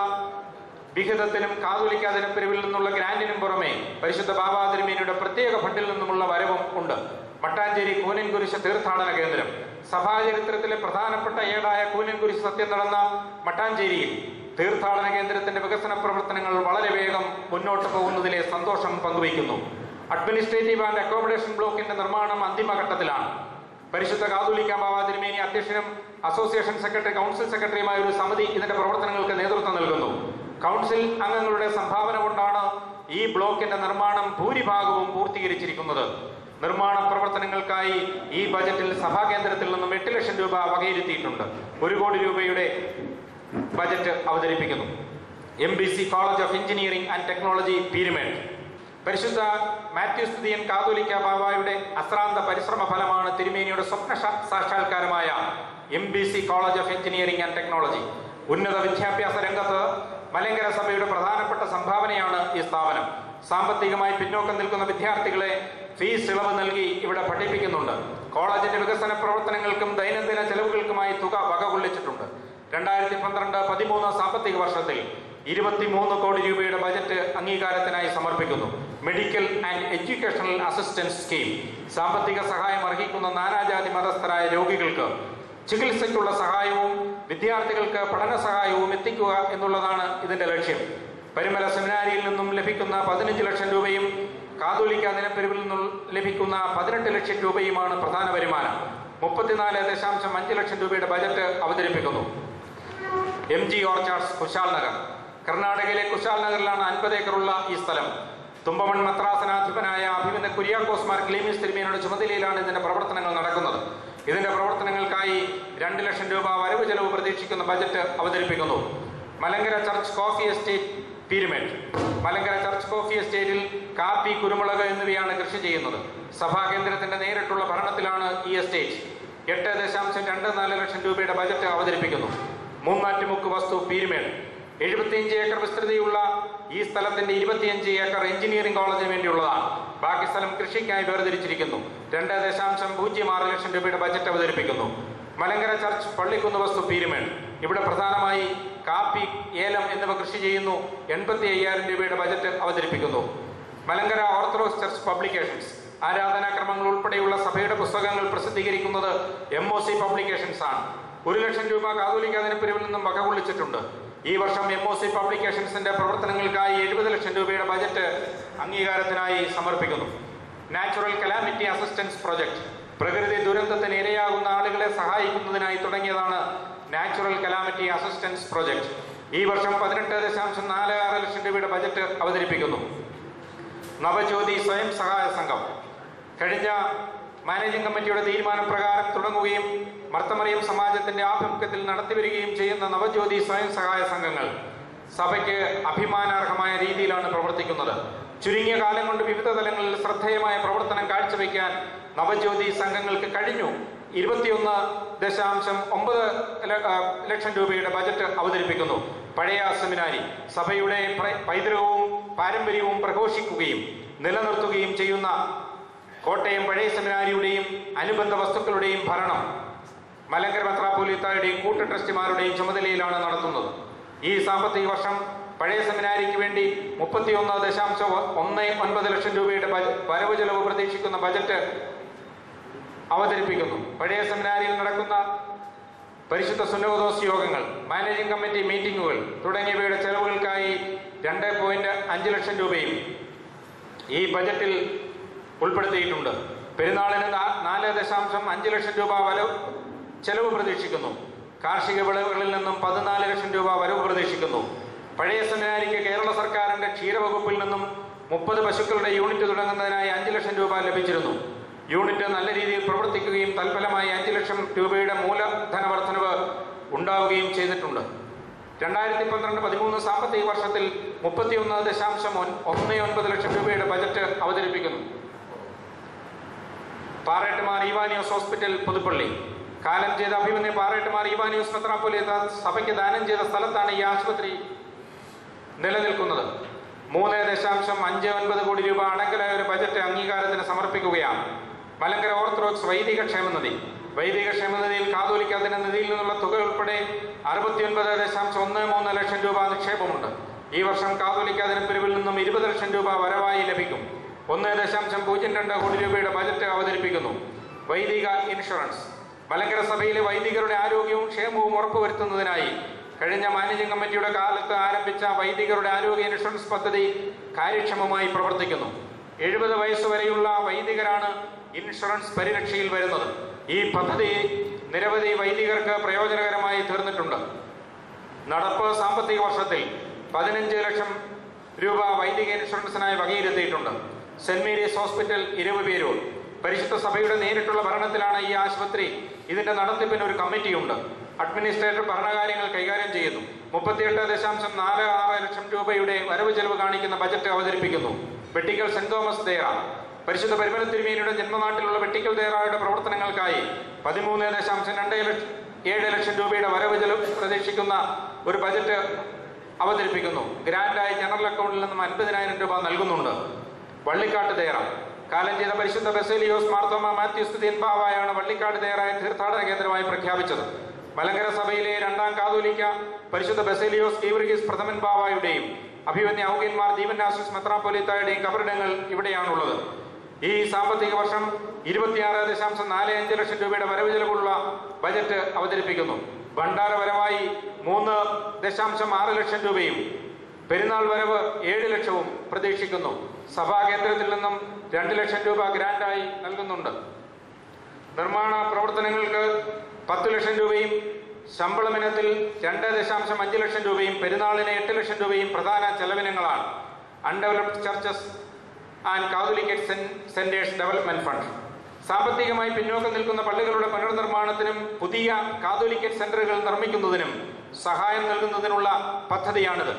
B: വിഹിതത്തിനും കാതോലിക്ക ദിനപ്പിരിവിൽ നിന്നുള്ള ഗ്രാന്റിനും പുറമെ പരിശുദ്ധ ബാവ തിരുമേനിയുടെ പ്രത്യേക ഫണ്ടിൽ നിന്നുമുള്ള വരവും ഉണ്ട്. മട്ടാഞ്ചേരി കൂനൻകുരിശ് തീർത്ഥാടന കേന്ദ്രം സഭാചരിത്രത്തിലെ പ്രധാനപ്പെട്ട ഏടായ കൂനൻകുരിശ് സത്യം നടന്ന മട്ടാഞ്ചേരിയിൽ തീർത്ഥാടന കേന്ദ്രത്തിന്റെ വികസന പ്രവർത്തനങ്ങൾ വളരെ വേഗം മുന്നോട്ട് പോകുന്നതിലെ സന്തോഷം പങ്കുവയ്ക്കുന്നു. അഡ്മിനിസ്ട്രേറ്റീവ് ആൻഡ് അക്കോമഡേഷൻ ബ്ലോക്കിന്റെ നിർമ്മാണം അന്തിമഘട്ടത്തിലാണ്. പരിശുദ്ധ കാതോലിക്ക ബാവ തിരുമേനി അധ്യക്ഷനും അസോസിയേഷൻ സെക്രട്ടറി കൗൺസിൽ സെക്രട്ടറിയുമായ ഒരു സമിതി ഇതിന്റെ പ്രവർത്തനങ്ങൾക്ക് നേതൃത്വം നൽകുന്നു. കൗൺസിൽ അംഗങ്ങളുടെ സംഭാവന കൊണ്ടാണ് ഈ ബ്ലോക്കിന്റെ നിർമ്മാണം ഭൂരിഭാഗവും പൂർത്തീകരിച്ചിരിക്കുന്നത്. നിർമ്മാണ പ്രവർത്തനങ്ങൾക്കായി ഈ ബജറ്റിൽ സഭാകേന്ദ്രത്തിൽ നിന്നും 8 ലക്ഷം രൂപ വകയിരുത്തിയിട്ടുണ്ട്. 1 കോടി രൂപയുടെ ബജറ്റ് അവതരിപ്പിക്കുന്നു. MBC college of engineering and technology Peermade പരിശുദ്ധ മാത്യൂസ് തിരുമേനി കാതോലിക്ക ബാവയുടെ അശ്രാന്ത പരിശ്രമ ഫലമാണ് തിരുമേനിയുടെ സ്വപ്ന സാക്ഷാത്കാരമായ MBC college of engineering and technology. ഉന്നത വിദ്യാഭ്യാസ രംഗത്ത് മലങ്കര സഭയുടെ പ്രധാനപ്പെട്ട സംഭാവനയാണ് ഈ സ്ഥാപനം. സാമ്പത്തികമായി പിന്നോക്കം നിൽക്കുന്ന വിദ്യാർത്ഥികളെ ഫീസ് ഇളവ് നൽകി ഇവിടെ പഠിപ്പിക്കുന്നുണ്ട്. കോളേജിന്റെ വികസന പ്രവർത്തനങ്ങൾക്കും ദൈനംദിന ചെലവുകൾക്കുമായി തുക വകകൊള്ളിച്ചിട്ടുണ്ട്. 2012-13 സാമ്പത്തിക വർഷത്തിൽ 23 കോടി രൂപയുടെ ബജറ്റ് അംഗീകാരത്തിനായി സമർപ്പിക്കുന്നു. Medical and educational assistance scheme സാമ്പത്തിക സഹായം അർഹിക്കുന്ന നാനാജാതി മതസ്ഥരായ രോഗികൾക്ക് ചികിത്സയ്ക്കുള്ള സഹായവും വിദ്യാർത്ഥികൾക്ക് പഠന സഹായവും എത്തിക്കുക എന്നുള്ളതാണ് ഇതിന്റെ ലക്ഷ്യം. പരിമല സെമിനാരിയിൽ നിന്നും ലഭിക്കുന്ന 15 ലക്ഷം രൂപയും കാതോലിക്ക ദിനപ്പിരിവിൽ നിന്നും ലഭിക്കുന്ന 18 ലക്ഷം രൂപയുമാണ് പ്രധാന വരുമാനം. 34.5 ലക്ഷം രൂപയുടെ ബജറ്റ് അവതരിപ്പിക്കുന്നു. MG ഓർച്ചാർഡ്സ് കുശാൽ നഗർ കർണാടകയിലെ കുശാൽ നഗറിലാണ് 50 ഏക്കറുള്ള ഈ സ്ഥലം. തുമ്പമൺ മദ്രാസനാധിപനായ അഭിമന്യ കുര്യാക്കോസ് മാർ ക്ലീമീസ് തിരുമേനിയുടെ ചുമതലയിലാണ് ഇതിന്റെ പ്രവർത്തനങ്ങൾ നടക്കുന്നത്. ഇതിന്റെ പ്രവർത്തനങ്ങൾക്കായി 2 ലക്ഷം രൂപ വരവ് ചെലവ് പ്രതീക്ഷിക്കുന്ന ബജറ്റ് അവതരിപ്പിക്കുന്നു. Malankara church coffee estate Peermade Malankara church coffee എസ്റ്റേറ്റിൽ കാപ്പി, കുരുമുളക് എന്നിവയാണ് കൃഷി ചെയ്യുന്നത്. സഭാകേന്ദ്രത്തിന്റെ നേരിട്ടുള്ള ഭരണത്തിലാണ് ഈ എസ്റ്റേറ്റ്. 8.24 ലക്ഷം രൂപയുടെ ബജറ്റ് അവതരിപ്പിക്കുന്നു. മൂന്നാറ്റുമുക്ക് വസ്തു പീരുമേട് 75 ഏക്കർ വിസ്തൃതിയുള്ള ഈ സ്ഥലത്തിന്റെ 25 ഏക്കർ എഞ്ചിനീയറിംഗ് കോളേജിന് വേണ്ടിയുള്ളതാണ്. ബാക്കി സ്ഥലം കൃഷിക്കായി വേർതിരിച്ചിരിക്കുന്നു. 2.06 ലക്ഷം രൂപയുടെ ബജറ്റ് അവതരിപ്പിക്കുന്നു. മലങ്കര ചർച്ച് പള്ളിക്കുന്ന് വസ്തു പീരുമേട് ഇവിടെ പ്രധാനമായി കാപ്പി, ഏലം എന്നിവ കൃഷി ചെയ്യുന്നു. 85,000 രൂപയുടെ ബജറ്റ് അവതരിപ്പിക്കുന്നു. മലങ്കര ഓർത്തഡോക്സ് ചർച്ച് പബ്ലിക്കേഷൻസ് ആരാധനാക്രമങ്ങൾ ഉൾപ്പെടെയുള്ള സഭയുടെ പുസ്തകങ്ങൾ പ്രസിദ്ധീകരിക്കുന്നത് MOC പബ്ലിക്കേഷൻസ് ആണ്. 1 ലക്ഷം രൂപ കാതോലിക്ക ദിനപ്പിരിവിൽ നിന്നും വകകൊള്ളിച്ചിട്ടുണ്ട്. ഈ വർഷം MOC പബ്ലിക്കേഷൻസിന്റെ പ്രവർത്തനങ്ങൾക്കായി 70 ലക്ഷം രൂപയുടെ ബജറ്റ് അംഗീകാരത്തിനായി സമർപ്പിക്കുന്നു. Natural calamity assistance project. പ്രകൃതി ദുരന്തത്തിന് ഇരയാകുന്ന ആളുകളെ സഹായിക്കുന്നതിനായി തുടങ്ങിയതാണ് നാച്ചുറൽ കലാമിറ്റി അസിസ്റ്റൻസ് പ്രൊജക്ട്. ഈ വർഷം 18.46 ലക്ഷം രൂപയുടെ ബജറ്റ് അവതരിപ്പിക്കുന്നു. നവജ്യോതി സ്വയം സഹായ സംഘം കഴിഞ്ഞ മാനേജിംഗ് കമ്മിറ്റിയുടെ തീരുമാനപ്രകാരം തുടങ്ങുകയും മർത്തമറിയം സമാജത്തിന്റെ ആഭിമുഖ്യത്തിൽ നടത്തിവരികയും ചെയ്യുന്ന നവജ്യോതി സ്വയം സഹായ സംഘങ്ങൾ സഭയ്ക്ക് അഭിമാനാർഹമായ രീതിയിലാണ് പ്രവർത്തിക്കുന്നത്. ചുരുങ്ങിയ കാലം കൊണ്ട് വിവിധ തലങ്ങളിൽ ശ്രദ്ധേയമായ പ്രവർത്തനം കാഴ്ചവെക്കാൻ നവജ്യോതി സംഘങ്ങൾക്ക് കഴിഞ്ഞു. 21.9 ലക്ഷം രൂപയുടെ ബജറ്റ് അവതരിപ്പിക്കുന്നു. പഴയ സെമിനാരി സഭയുടെ പൈതൃകവും പാരമ്പര്യവും പ്രഘോഷിക്കുകയും നിലനിർത്തുകയും ചെയ്യുന്ന കോട്ടയം പഴയ സെമിനാരിയുടെയും അനുബന്ധ വസ്തുക്കളുടെയും ഭരണം മലങ്കര മെത്രാപ്പോലീത്തായുടെയും കൂട്ടു ട്രസ്റ്റിമാരുടെയും ചുമതലയിലാണ് നടത്തുന്നത്. ഈ സാമ്പത്തിക വർഷം പഴയ സെമിനാരിക്ക് വേണ്ടി 31.19 ലക്ഷം രൂപയുടെ വരവ് ചെലവ് പ്രതീക്ഷിക്കുന്ന ബജറ്റ് അവതരിപ്പിക്കുന്നു. പഴയ സെമിനാരിയിൽ നടക്കുന്ന പരിശുദ്ധ സുന്നോദോസ് യോഗങ്ങൾ, മാനേജിംഗ് കമ്മിറ്റി മീറ്റിംഗുകൾ തുടങ്ങിയവയുടെ ചെലവുകൾക്കായി 2.5 ലക്ഷം രൂപയും ഈ ബജറ്റിൽ ഉൾപ്പെടുത്തിയിട്ടുണ്ട്. പെരുന്നാളിന് 4.5 ലക്ഷം രൂപ ചെലവ് പ്രതീക്ഷിക്കുന്നു. കാർഷിക വിളവുകളിൽ നിന്നും 14 ലക്ഷം രൂപ വരവ് പ്രതീക്ഷിക്കുന്നു. പഴയ സെമിനാരിക്ക് കേരള സർക്കാരിന്റെ ക്ഷീരവകുപ്പിൽ നിന്നും 30 പശുക്കളുടെ യൂണിറ്റ് തുടങ്ങുന്നതിനായി 5 ലക്ഷം രൂപ ലഭിച്ചിരുന്നു. യൂണിറ്റ് നല്ല രീതിയിൽ പ്രവർത്തിക്കുകയും തൽഫലമായി 5 ലക്ഷം രൂപയുടെ മൂലധന വർധനവ് ഉണ്ടാവുകയും ചെയ്തിട്ടുണ്ട്. 2012-13 സാമ്പത്തിക വർഷത്തിൽ 31.19 ലക്ഷം രൂപയുടെ ബജറ്റ് അവതരിപ്പിക്കുന്നു. പാറേട്ടുമാർ ഈവാനിയോസ് ഹോസ്പിറ്റൽ പുതുപ്പള്ളി കാലം ചെയ്ത അഭിമന്യ പാറേട്ടുമാർ ഈവാനിയോസ് മെത്രാപ്പോലീത്ത സഭയ്ക്ക് ദാനം ചെയ്ത സ്ഥലത്താണ് ഈ ആശുപത്രി നിലനിൽക്കുന്നത്. 3.59 കോടി രൂപ അടങ്കലായ ഒരു ബജറ്റ് അംഗീകാരത്തിന് സമർപ്പിക്കുകയാണ്. മലങ്കര ഓർത്തഡോക്സ് വൈദിക ക്ഷേമനിധി. വൈദിക ക്ഷേമനിധിയിൽ കാതോലിക്ക നിധിയിൽ നിന്നുള്ള തുക ഉൾപ്പെടെ 69.13 ലക്ഷം രൂപ നിക്ഷേപമുണ്ട്. ഈ വർഷം കാതോലിക്ക പിരിവിൽ നിന്നും 20 ലക്ഷം രൂപ വരവായി ലഭിക്കും. 1.02 കോടി രൂപയുടെ ബജറ്റ് അവതരിപ്പിക്കുന്നു. വൈദിക ഇൻഷുറൻസ്. മലങ്കര സഭയിലെ വൈദികരുടെ ആരോഗ്യവും ക്ഷേമവും ഉറപ്പുവരുത്തുന്നതിനായി കഴിഞ്ഞ മാനേജിംഗ് കമ്മിറ്റിയുടെ കാലത്ത് ആരംഭിച്ച വൈദികരുടെ ആരോഗ്യ ഇൻഷുറൻസ് പദ്ധതി കാര്യക്ഷമമായി പ്രവർത്തിക്കുന്നു. 70 വയസ്സുവരെയുള്ള വൈദികരാണ് ഇൻഷുറൻസ് പരിരക്ഷയിൽ വരുന്നത്. ഈ പദ്ധതി നിരവധി വൈദികർക്ക് പ്രയോജനകരമായി തീർന്നിട്ടുണ്ട്. നടപ്പ് സാമ്പത്തിക വർഷത്തിൽ 15 ലക്ഷം രൂപ വൈദിക ഇൻഷുറൻസിനായി വകയിരുത്തിയിട്ടുണ്ട്. Saint Mary's hospital Eraviperoor. പരിശുദ്ധ സഭയുടെ നേരിട്ടുള്ള ഭരണത്തിലാണ് ഈ ആശുപത്രി. ഇതിന്റെ നടത്തിപ്പിന് ഒരു കമ്മിറ്റിയുണ്ട്. അഡ്മിനിസ്ട്രേറ്റർ ഭരണകാര്യങ്ങൾ കൈകാര്യം ചെയ്യുന്നു. 38.46 ലക്ഷം രൂപയുടെ വരവ് ചെലവ് കാണിക്കുന്ന ബജറ്റ് അവതരിപ്പിക്കുന്നു. Vettikkal saint Thomas Deira. പരിശുദ്ധ പരിമല തിരുമേനിയുടെ ജന്മനാട്ടിലുള്ള വെട്ടിക്കൽ ദേറായുടെ പ്രവർത്തനങ്ങൾക്കായി 13.27 ലക്ഷം രൂപയുടെ വരവ് ചെലവ് പ്രതീക്ഷിക്കുന്ന ഒരു ബജറ്റ് അവതരിപ്പിക്കുന്നു. ഗ്രാൻഡായി ജനറൽ അക്കൗണ്ടിൽ നിന്നും 50,000 രൂപ നൽകുന്നുണ്ട്. വള്ളിക്കാട്ട് ദേറ. കാലം ചെയ്ത പരിശുദ്ധ ബസേലിയോസ് മാർത്തോമ മാത്യു സ്തുതിയൻ ബാവായാണ് വള്ളിക്കാട് ദേറായ തീർത്ഥാടന കേന്ദ്രമായി പ്രഖ്യാപിച്ചത്. മലങ്കര സഭയിലെ 2ാം കാതോലിക്ക പരിശുദ്ധ ബസേലിയോസ് ഗീവർഗീസ് പ്രഥമൻ ബാവായുടെയും അഭിമന്യ ഔഗ്യന്മാർ ദീപന്നാസിസ് മെത്രാപ്പോലീത്തായുടെയും കബറിടങ്ങൾ ഇവിടെയാണുള്ളത്. ഈ സാമ്പത്തിക വർഷം 26.45 ലക്ഷം രൂപയുടെ വരവ് ചെലവുള്ള ബജറ്റ് അവതരിപ്പിക്കുന്നു. ഭണ്ഡാര വരവായി 3.6 ലക്ഷം രൂപയും പെരുന്നാൾ വരവ് 7 ലക്ഷവും പ്രതീക്ഷിക്കുന്നു. സഭാ കേന്ദ്രത്തിൽ നിന്നും 2 ലക്ഷം രൂപ ഗ്രാൻഡായി നൽകുന്നുണ്ട്. നിർമ്മാണ പ്രവർത്തനങ്ങൾക്ക് 10 ലക്ഷം രൂപയും ശമ്പളം ഇനത്തിൽ 2.5 ലക്ഷം രൂപയും പെരുന്നാളിന് 8 ലക്ഷം രൂപയും പ്രധാന ചെലവിനങ്ങളാണ്. Undeveloped churches and catholicate centres development fund. സാമ്പത്തികമായി പിന്നോക്കം നിൽക്കുന്ന പള്ളികളുടെ പുനർനിർമ്മാണത്തിനും പുതിയ കാതോലിക്കേറ്റ് സെന്ററുകൾ നിർമ്മിക്കുന്നതിനും സഹായം നൽകുന്നതിനുള്ള പദ്ധതിയാണിത്.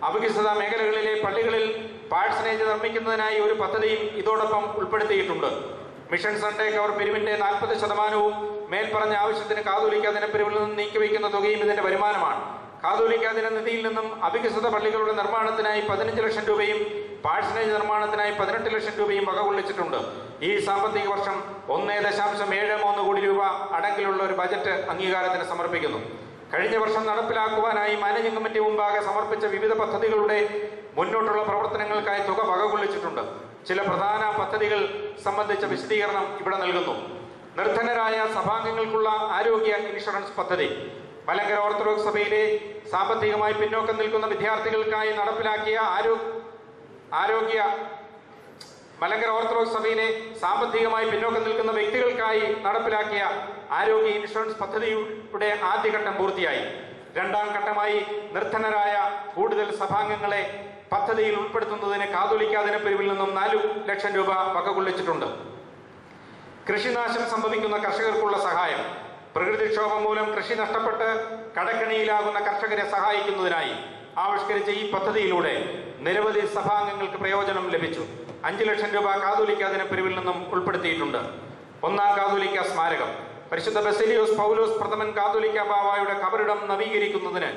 B: അവികസിത മേഖലകളിലെ പള്ളികളിൽ പാഴ്സനേജ് നിർമ്മിക്കുന്നതിനായി ഒരു പദ്ധതിയും ഇതോടൊപ്പം ഉൾപ്പെടുത്തിയിട്ടുണ്ട്. മിഷൻ സൺഡേ കവർ പിരിവിന്റെ 40% മേൽപ്പറഞ്ഞ ആവശ്യത്തിന് കാതോലിക്ക ദിനപ്പിരിവിൽ നിന്നും നീക്കിവെക്കുന്ന തുകയും ഇതിന്റെ വരുമാനമാണ്. കാതോലിക്ക ദിന നിധിയിൽ നിന്നും അവികസിത പള്ളികളുടെ നിർമ്മാണത്തിനായി 15 ലക്ഷം രൂപയും പാഴ്സനേജ് നിർമ്മാണത്തിനായി 18 ലക്ഷം രൂപയും വകകൊള്ളിച്ചിട്ടുണ്ട്. ഈ സാമ്പത്തിക വർഷം 1.73 കോടി രൂപ അടങ്കിലുള്ള ഒരു ബജറ്റ് അംഗീകാരത്തിന് സമർപ്പിക്കുന്നു. കഴിഞ്ഞ വർഷം നടപ്പിലാക്കുവാനായി മാനേജിംഗ് കമ്മിറ്റി മുമ്പാകെ സമർപ്പിച്ച വിവിധ പദ്ധതികളുടെ മുന്നോട്ടുള്ള പ്രവർത്തനങ്ങൾക്കായി തുക വകകൊള്ളിച്ചിട്ടുണ്ട്. ചില പ്രധാന പദ്ധതികൾ സംബന്ധിച്ച വിശദീകരണം ഇവിടെ നൽകുന്നു. നിർധനരായ സഭാംഗങ്ങൾക്കുള്ള ആരോഗ്യ ഇൻഷുറൻസ് പദ്ധതി. മലങ്കര ഓർത്തഡോക്സ് സഭയിലെ സാമ്പത്തികമായി പിന്നോക്കം നിൽക്കുന്ന വിദ്യാർത്ഥികൾക്കായി നടപ്പിലാക്കിയ ആരോഗ്യ മലങ്കര ഓർത്തഡോക്സ് സഭയിലെ സാമ്പത്തികമായി പിന്നോക്കം നിൽക്കുന്ന വ്യക്തികൾക്കായി നടപ്പിലാക്കിയ ആരോഗ്യ ഇൻഷുറൻസ് പദ്ധതിയുടെ ആദ്യഘട്ടം പൂർത്തിയായി. രണ്ടാം ഘട്ടമായി നിർധനരായ കൂടുതൽ സഭാംഗങ്ങളെ പദ്ധതിയിൽ ഉൾപ്പെടുത്തുന്നതിന് കാതോലിക്ക ദിനപ്പിരിവിൽ നിന്നും 4 ലക്ഷം രൂപ വകകൊള്ളിച്ചിട്ടുണ്ട്. കൃഷിനാശം സംഭവിക്കുന്ന കർഷകർക്കുള്ള സഹായം. പ്രകൃതിക്ഷോഭം മൂലം കൃഷി നഷ്ടപ്പെട്ട് കടക്കെണിയിലാകുന്ന കർഷകരെ സഹായിക്കുന്നതിനായി ആവിഷ്കരിച്ച ഈ പദ്ധതിയിലൂടെ നിരവധി സഭാംഗങ്ങൾക്ക് പ്രയോജനം ലഭിച്ചു. 5 ലക്ഷം രൂപ കാതോലിക്ക ദിനപ്പിരിവിൽ നിന്നും ഉൾപ്പെടുത്തിയിട്ടുണ്ട്. ഒന്നാം കാതോലിക്ക സ്മാരകം. പരിശുദ്ധ ബസേലിയോസ് പൗലോസ് പ്രഥമൻ കാതോലിക്ക ബാവായുടെ കബറിടം നവീകരിക്കുന്നതിന്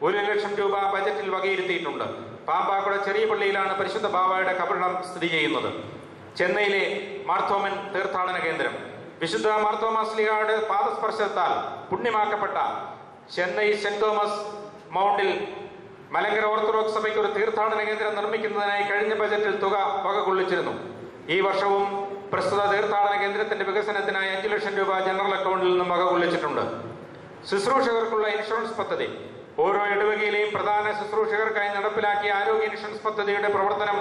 B: 1 ലക്ഷം രൂപ ബജറ്റിൽ വകയിരുത്തിയിട്ടുണ്ട്. പാമ്പാക്കുട ചെറിയ പള്ളിയിലാണ് പരിശുദ്ധ ബാവായുടെ കബറിടം സ്ഥിതി ചെയ്യുന്നത്. ചെന്നൈയിലെ മാർത്തോമൻ തീർത്ഥാടന കേന്ദ്രം. വിശുദ്ധ മാർത്തോമാ ശ്ലീഹായുടെ പാദസ്പർശത്താൽ പുണ്യമാക്കപ്പെട്ട ചെന്നൈ സെന്റ് തോമസ് മൗണ്ടിൽ മലങ്കര ഓർത്തഡോക്സ് സഭയ്ക്ക് ഒരു തീർത്ഥാടന കേന്ദ്രം നിർമ്മിക്കുന്നതിനായി കഴിഞ്ഞ ബജറ്റിൽ തുക വകകൊള്ളിച്ചിരുന്നു. ഈ വർഷവും പ്രസ്തുത തീർത്ഥാടന കേന്ദ്രത്തിന്റെ വികസനത്തിനായി 5 ലക്ഷം രൂപ ജനറൽ അക്കൗണ്ടിൽ നിന്നും വകകൊള്ളിച്ചിട്ടുണ്ട്. ശുശ്രൂഷകർക്കുള്ള ഇൻഷുറൻസ് പദ്ധതി. ഓരോ ഇടവകയിലെയും പ്രധാന ശുശ്രൂഷകർക്കായി നടപ്പിലാക്കിയ ആരോഗ്യ ഇൻഷുറൻസ് പദ്ധതിയുടെ പ്രവർത്തനം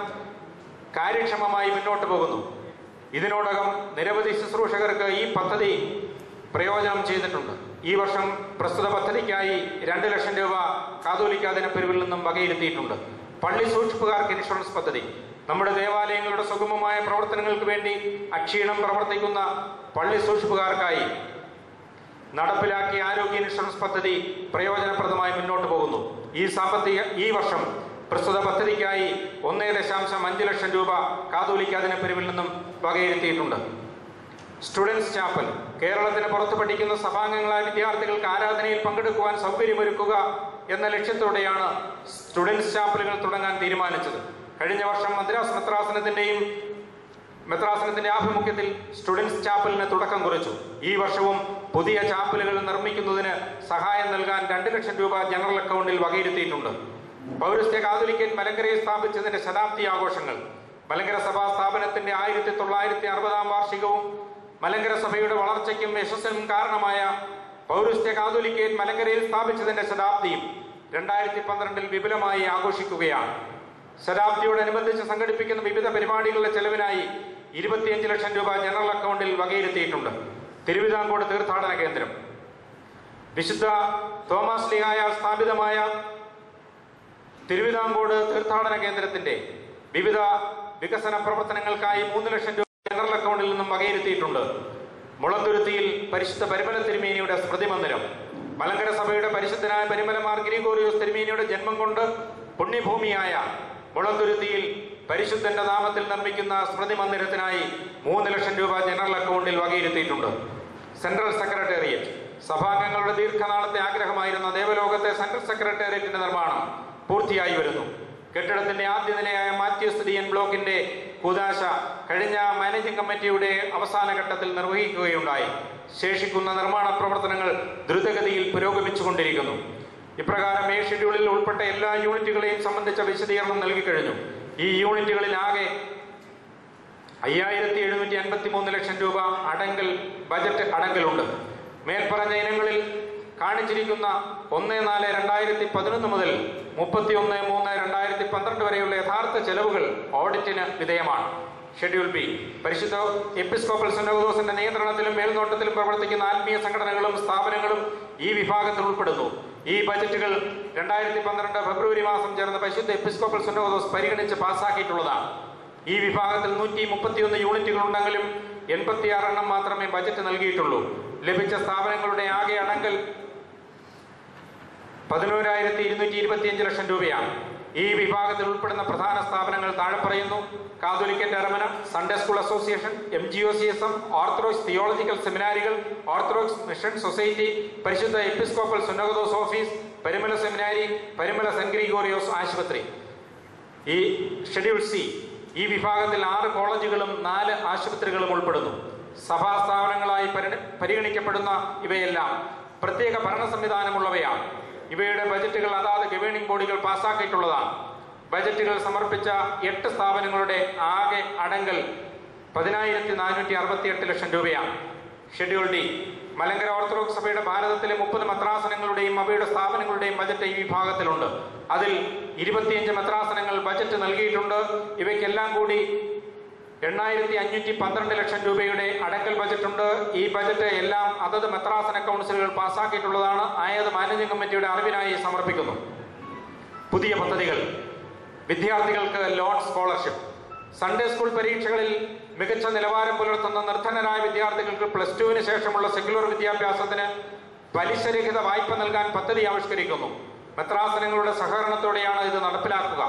B: കാര്യക്ഷമമായി മുന്നോട്ട് പോകുന്നു. ഇതിനോടകം നിരവധി ശുശ്രൂഷകർക്ക് ഈ പദ്ധതി പ്രയോജനം ചെയ്തിട്ടുണ്ട്. ഈ വർഷം പ്രസ്തുത പദ്ധതിക്കായി 2 ലക്ഷം രൂപ കാതോലിക്ക ദിനപ്പിരിവിൽ നിന്നും വകയിരുത്തിയിട്ടുണ്ട്. പള്ളി സൂക്ഷിപ്പുകാർക്ക് ഇൻഷുറൻസ് പദ്ധതി. നമ്മുടെ ദേവാലയങ്ങളുടെ സുഗമമായ പ്രവർത്തനങ്ങൾക്ക് വേണ്ടി അക്ഷീണം പ്രവർത്തിക്കുന്ന പള്ളി സൂക്ഷിപ്പുകാർക്കായി നടപ്പിലാക്കിയ ആരോഗ്യ ഇൻഷുറൻസ് പദ്ധതി പ്രയോജനപ്രദമായി മുന്നോട്ട് പോകുന്നു. ഈ വർഷം പ്രസ്തുത പദ്ധതിക്കായി 1.5 ലക്ഷം രൂപ കാതോലിക്ക ദിനപ്പിരിവിൽ നിന്നും വകയിരുത്തിയിട്ടുണ്ട്. Students chapel. കേരളത്തിന് പുറത്ത് പഠിക്കുന്ന സഭാംഗങ്ങളായ വിദ്യാർത്ഥികൾക്ക് ആരാധനയിൽ പങ്കെടുക്കുവാൻ സൗകര്യമൊരുക്കുക എന്ന ലക്ഷ്യത്തോടെയാണ് സ്റ്റുഡൻസ് ചാപ്പലുകൾ തുടങ്ങാൻ തീരുമാനിച്ചത്. കഴിഞ്ഞ വർഷം മദ്രാസ് മെത്രാസനത്തിന്റെ ആഭിമുഖ്യത്തിൽ സ്റ്റുഡൻസ് ചാപ്പലിന് തുടക്കം കുറിച്ചു. ഈ വർഷവും പുതിയ ചാപ്പലുകൾ നിർമ്മിക്കുന്നതിന് സഹായം നൽകാൻ 2 ലക്ഷം രൂപ ജനറൽ അക്കൗണ്ടിൽ വകയിരുത്തിയിട്ടുണ്ട്. പൗരസ്ത്യ കാതോലിക്കറ്റ് മലങ്കരയിൽ സ്ഥാപിച്ചതിന്റെ ശതാബ്ദി ആഘോഷങ്ങൾ. മലങ്കര സഭാ സ്ഥാപനത്തിന്റെ 1960 വാർഷികവും മലങ്കര സഭയുടെ വളർച്ചയ്ക്കും യശസ്സിനും കാരണമായ പൗരസ്ത്യ കാതോലിക്കറ്റ് മലങ്കരയിൽ സ്ഥാപിച്ചതിന്റെ ശതാബ്ദിയും 2012 വിപുലമായി ആഘോഷിക്കുകയാണ്. ശതാബ്ദിയോടനുബന്ധിച്ച് സംഘടിപ്പിക്കുന്ന വിവിധ പരിപാടികളുടെ ചെലവിനായി 25 ലക്ഷം രൂപ ജനറൽ അക്കൗണ്ടിൽ വകയിരുത്തിയിട്ടുണ്ട്. തിരുവിതാംകൂട് തീർത്ഥാടന കേന്ദ്രം. വിശുദ്ധ തോമസ് ശ്ലീഹായാൽ സ്ഥാപിതമായ തിരുവിതാംകൂട് തീർത്ഥാടന കേന്ദ്രത്തിന്റെ വിവിധ വികസന പ്രവർത്തനങ്ങൾക്കായി 3 ലക്ഷം രൂപ ജനറൽ അക്കൗണ്ടിൽ നിന്നും വകയിരുത്തിയിട്ടുണ്ട്. മുളന്തുരുത്തിയിൽ പരിശുദ്ധ പരിമല തിരുമേനിയുടെ സ്മൃതി മന്ദിരം. മലങ്കര സഭയുടെ പരിശുദ്ധനായ പരിമല മാർ ഗ്രിഗോറിയോസ് തിരുമേനിയുടെ ജന്മം കൊണ്ട് പുണ്യഭൂമിയായ മുളന്തുരുത്തിയിൽ പരിശുദ്ധന്റെ നാമത്തിൽ നിർമ്മിക്കുന്ന സ്മൃതി മന്ദിരത്തിനായി 3 ലക്ഷം രൂപ ജനറൽ അക്കൗണ്ടിൽ വകയിരുത്തിയിട്ടുണ്ട്. Central secretariat. സഭാംഗങ്ങളുടെ ദീർഘനാളത്തെ ആഗ്രഹമായിരുന്ന ദേവലോകത്തെ സെൻട്രൽ സെക്രട്ടേറിയറ്റിന്റെ നിർമ്മാണം പൂർത്തിയായി വരുന്നു. കെട്ടിടത്തിന്റെ ആദ്യ നിലയായ മാത്യൂസ് ദിയൻ ബ്ലോക്കിന്റെ കൂദാശ കഴിഞ്ഞ മാനേജിംഗ് കമ്മിറ്റിയുടെ അവസാന ഘട്ടത്തിൽ നിർവഹിക്കുകയുണ്ടായി. ശേഷിക്കുന്ന നിർമ്മാണ പ്രവർത്തനങ്ങൾ ദ്രുതഗതിയിൽ പുരോഗമിച്ചുകൊണ്ടിരിക്കുന്നു. ഇപ്രകാരം ഈ ഷെഡ്യൂളിൽ ഉൾപ്പെട്ട എല്ലാ യൂണിറ്റുകളെയും സംബന്ധിച്ച വിശദീകരണം നൽകിക്കഴിഞ്ഞു. ഈ യൂണിറ്റുകളിൽ ആകെ 5753 ലക്ഷം രൂപ ബജറ്റ് അടങ്കലുണ്ട്. മേൽപ്പറഞ്ഞ ഇനങ്ങളിൽ കാണിച്ചിരിക്കുന്ന 1/4/2011 മുതൽ 31/3/2012 വരെയുള്ള യഥാർത്ഥ ചെലവുകൾ ഓഡിറ്റിന് വിധേയമാണ്. Schedule B. പരിശുദ്ധ എപ്പിസ്കോപ്പൽ സിനോദോസിന്റെ നിയന്ത്രണത്തിലും മേൽനോട്ടത്തിലും പ്രവർത്തിക്കുന്ന ആത്മീയ സംഘടനകളും സ്ഥാപനങ്ങളും ഈ വിഭാഗത്തിൽ ഉൾപ്പെടുന്നു. ഈ ബജറ്റുകൾ 2012 ഫെബ്രുവരി മാസം ചേർന്ന പരിശുദ്ധ എപ്പിസ്കോപ്പൽ സിനോദോസ് പരിഗണിച്ച് പാസ്സാക്കിയിട്ടുള്ളതാണ്. ഈ വിഭാഗത്തിൽ 131 യൂണിറ്റുകൾ ഉണ്ടെങ്കിലും 86 എണ്ണം മാത്രമേ ബജറ്റ് നൽകിയിട്ടുള്ളൂ. ലഭിച്ച സ്ഥാപനങ്ങളുടെ ആകെ അടങ്കൽ 11,225 ലക്ഷം രൂപയാണ്. ഈ വിഭാഗത്തിൽ ഉൾപ്പെടുന്ന പ്രധാന സ്ഥാപനങ്ങൾ താഴെ പറയുന്നു: കാതോലിക്കറ്റ് അരമന, Sunday school association, MGOCSM, orthodox theological സെമിനാരികൾ, ഓർത്തഡോക്സ് മിഷൻ സൊസൈറ്റി, പരിശുദ്ധ എപ്പിസ്കോപ്പൽ സുന്നോദോസ് ഓഫീസ്, പരിമല സെമിനാരി, പരിമല സെന്റ് ഗ്രിഗോറിയോസ് ആശുപത്രി. ഈ ഷെഡ്യൂൾ സി. ഈ വിഭാഗത്തിൽ 6 കോളേജുകളും 4 ആശുപത്രികളും ഉൾപ്പെടുന്നു. സഭാ സ്ഥാപനങ്ങളായി പരിഗണിക്കപ്പെടുന്ന ഇവയെല്ലാം പ്രത്യേക ഭരണ സംവിധാനമുള്ളവയാണ്. ഇവയുടെ ബജറ്റുകൾ അതാത് ഗവേണിംഗ് ബോഡികൾ പാസ്സാക്കിയിട്ടുള്ളതാണ്. ബജറ്റുകൾ സമർപ്പിച്ച 8 സ്ഥാപനങ്ങളുടെ ആകെ അടങ്കൽ 10,468 ലക്ഷം രൂപയാണ്. Schedule D. മലങ്കര ഓർത്തഡോക്സ് സഭയുടെ ഭാരതത്തിലെ 30 മെത്രാസനങ്ങളുടെയും അവയുടെ സ്ഥാപനങ്ങളുടെയും ബജറ്റ് ഈ വിഭാഗത്തിലുണ്ട്. അതിൽ 25 മെത്രാസനങ്ങൾ ബജറ്റ് നൽകിയിട്ടുണ്ട്. ഇവയ്ക്കെല്ലാം കൂടി 8,512 ലക്ഷം രൂപയുടെ അടങ്കൽ ബജറ്റുണ്ട്. ഈ ബജറ്റ് എല്ലാം അതത് മെത്രാസന കൗൺസിലുകൾ പാസാക്കിയിട്ടുള്ളതാണ്. ആയത് മാനേജിംഗ് കമ്മിറ്റിയുടെ അറിവിനായി സമർപ്പിക്കുന്നു. പുതിയ പദ്ധതികൾ: വിദ്യാർത്ഥികൾക്ക് ലോൺ സ്കോളർഷിപ്പ്. സൺഡേ സ്കൂൾ പരീക്ഷകളിൽ മികച്ച നിലവാരം പുലർത്തുന്ന നിർധനരായ വിദ്യാർത്ഥികൾക്ക് +2 ശേഷമുള്ള സെക്യുലർ വിദ്യാഭ്യാസത്തിന് പലിശരഹിത വായ്പ നൽകാൻ പദ്ധതി ആവിഷ്കരിക്കുന്നു. മെത്രാസനങ്ങളുടെ സഹകരണത്തോടെയാണ് ഇത് നടപ്പിലാക്കുക.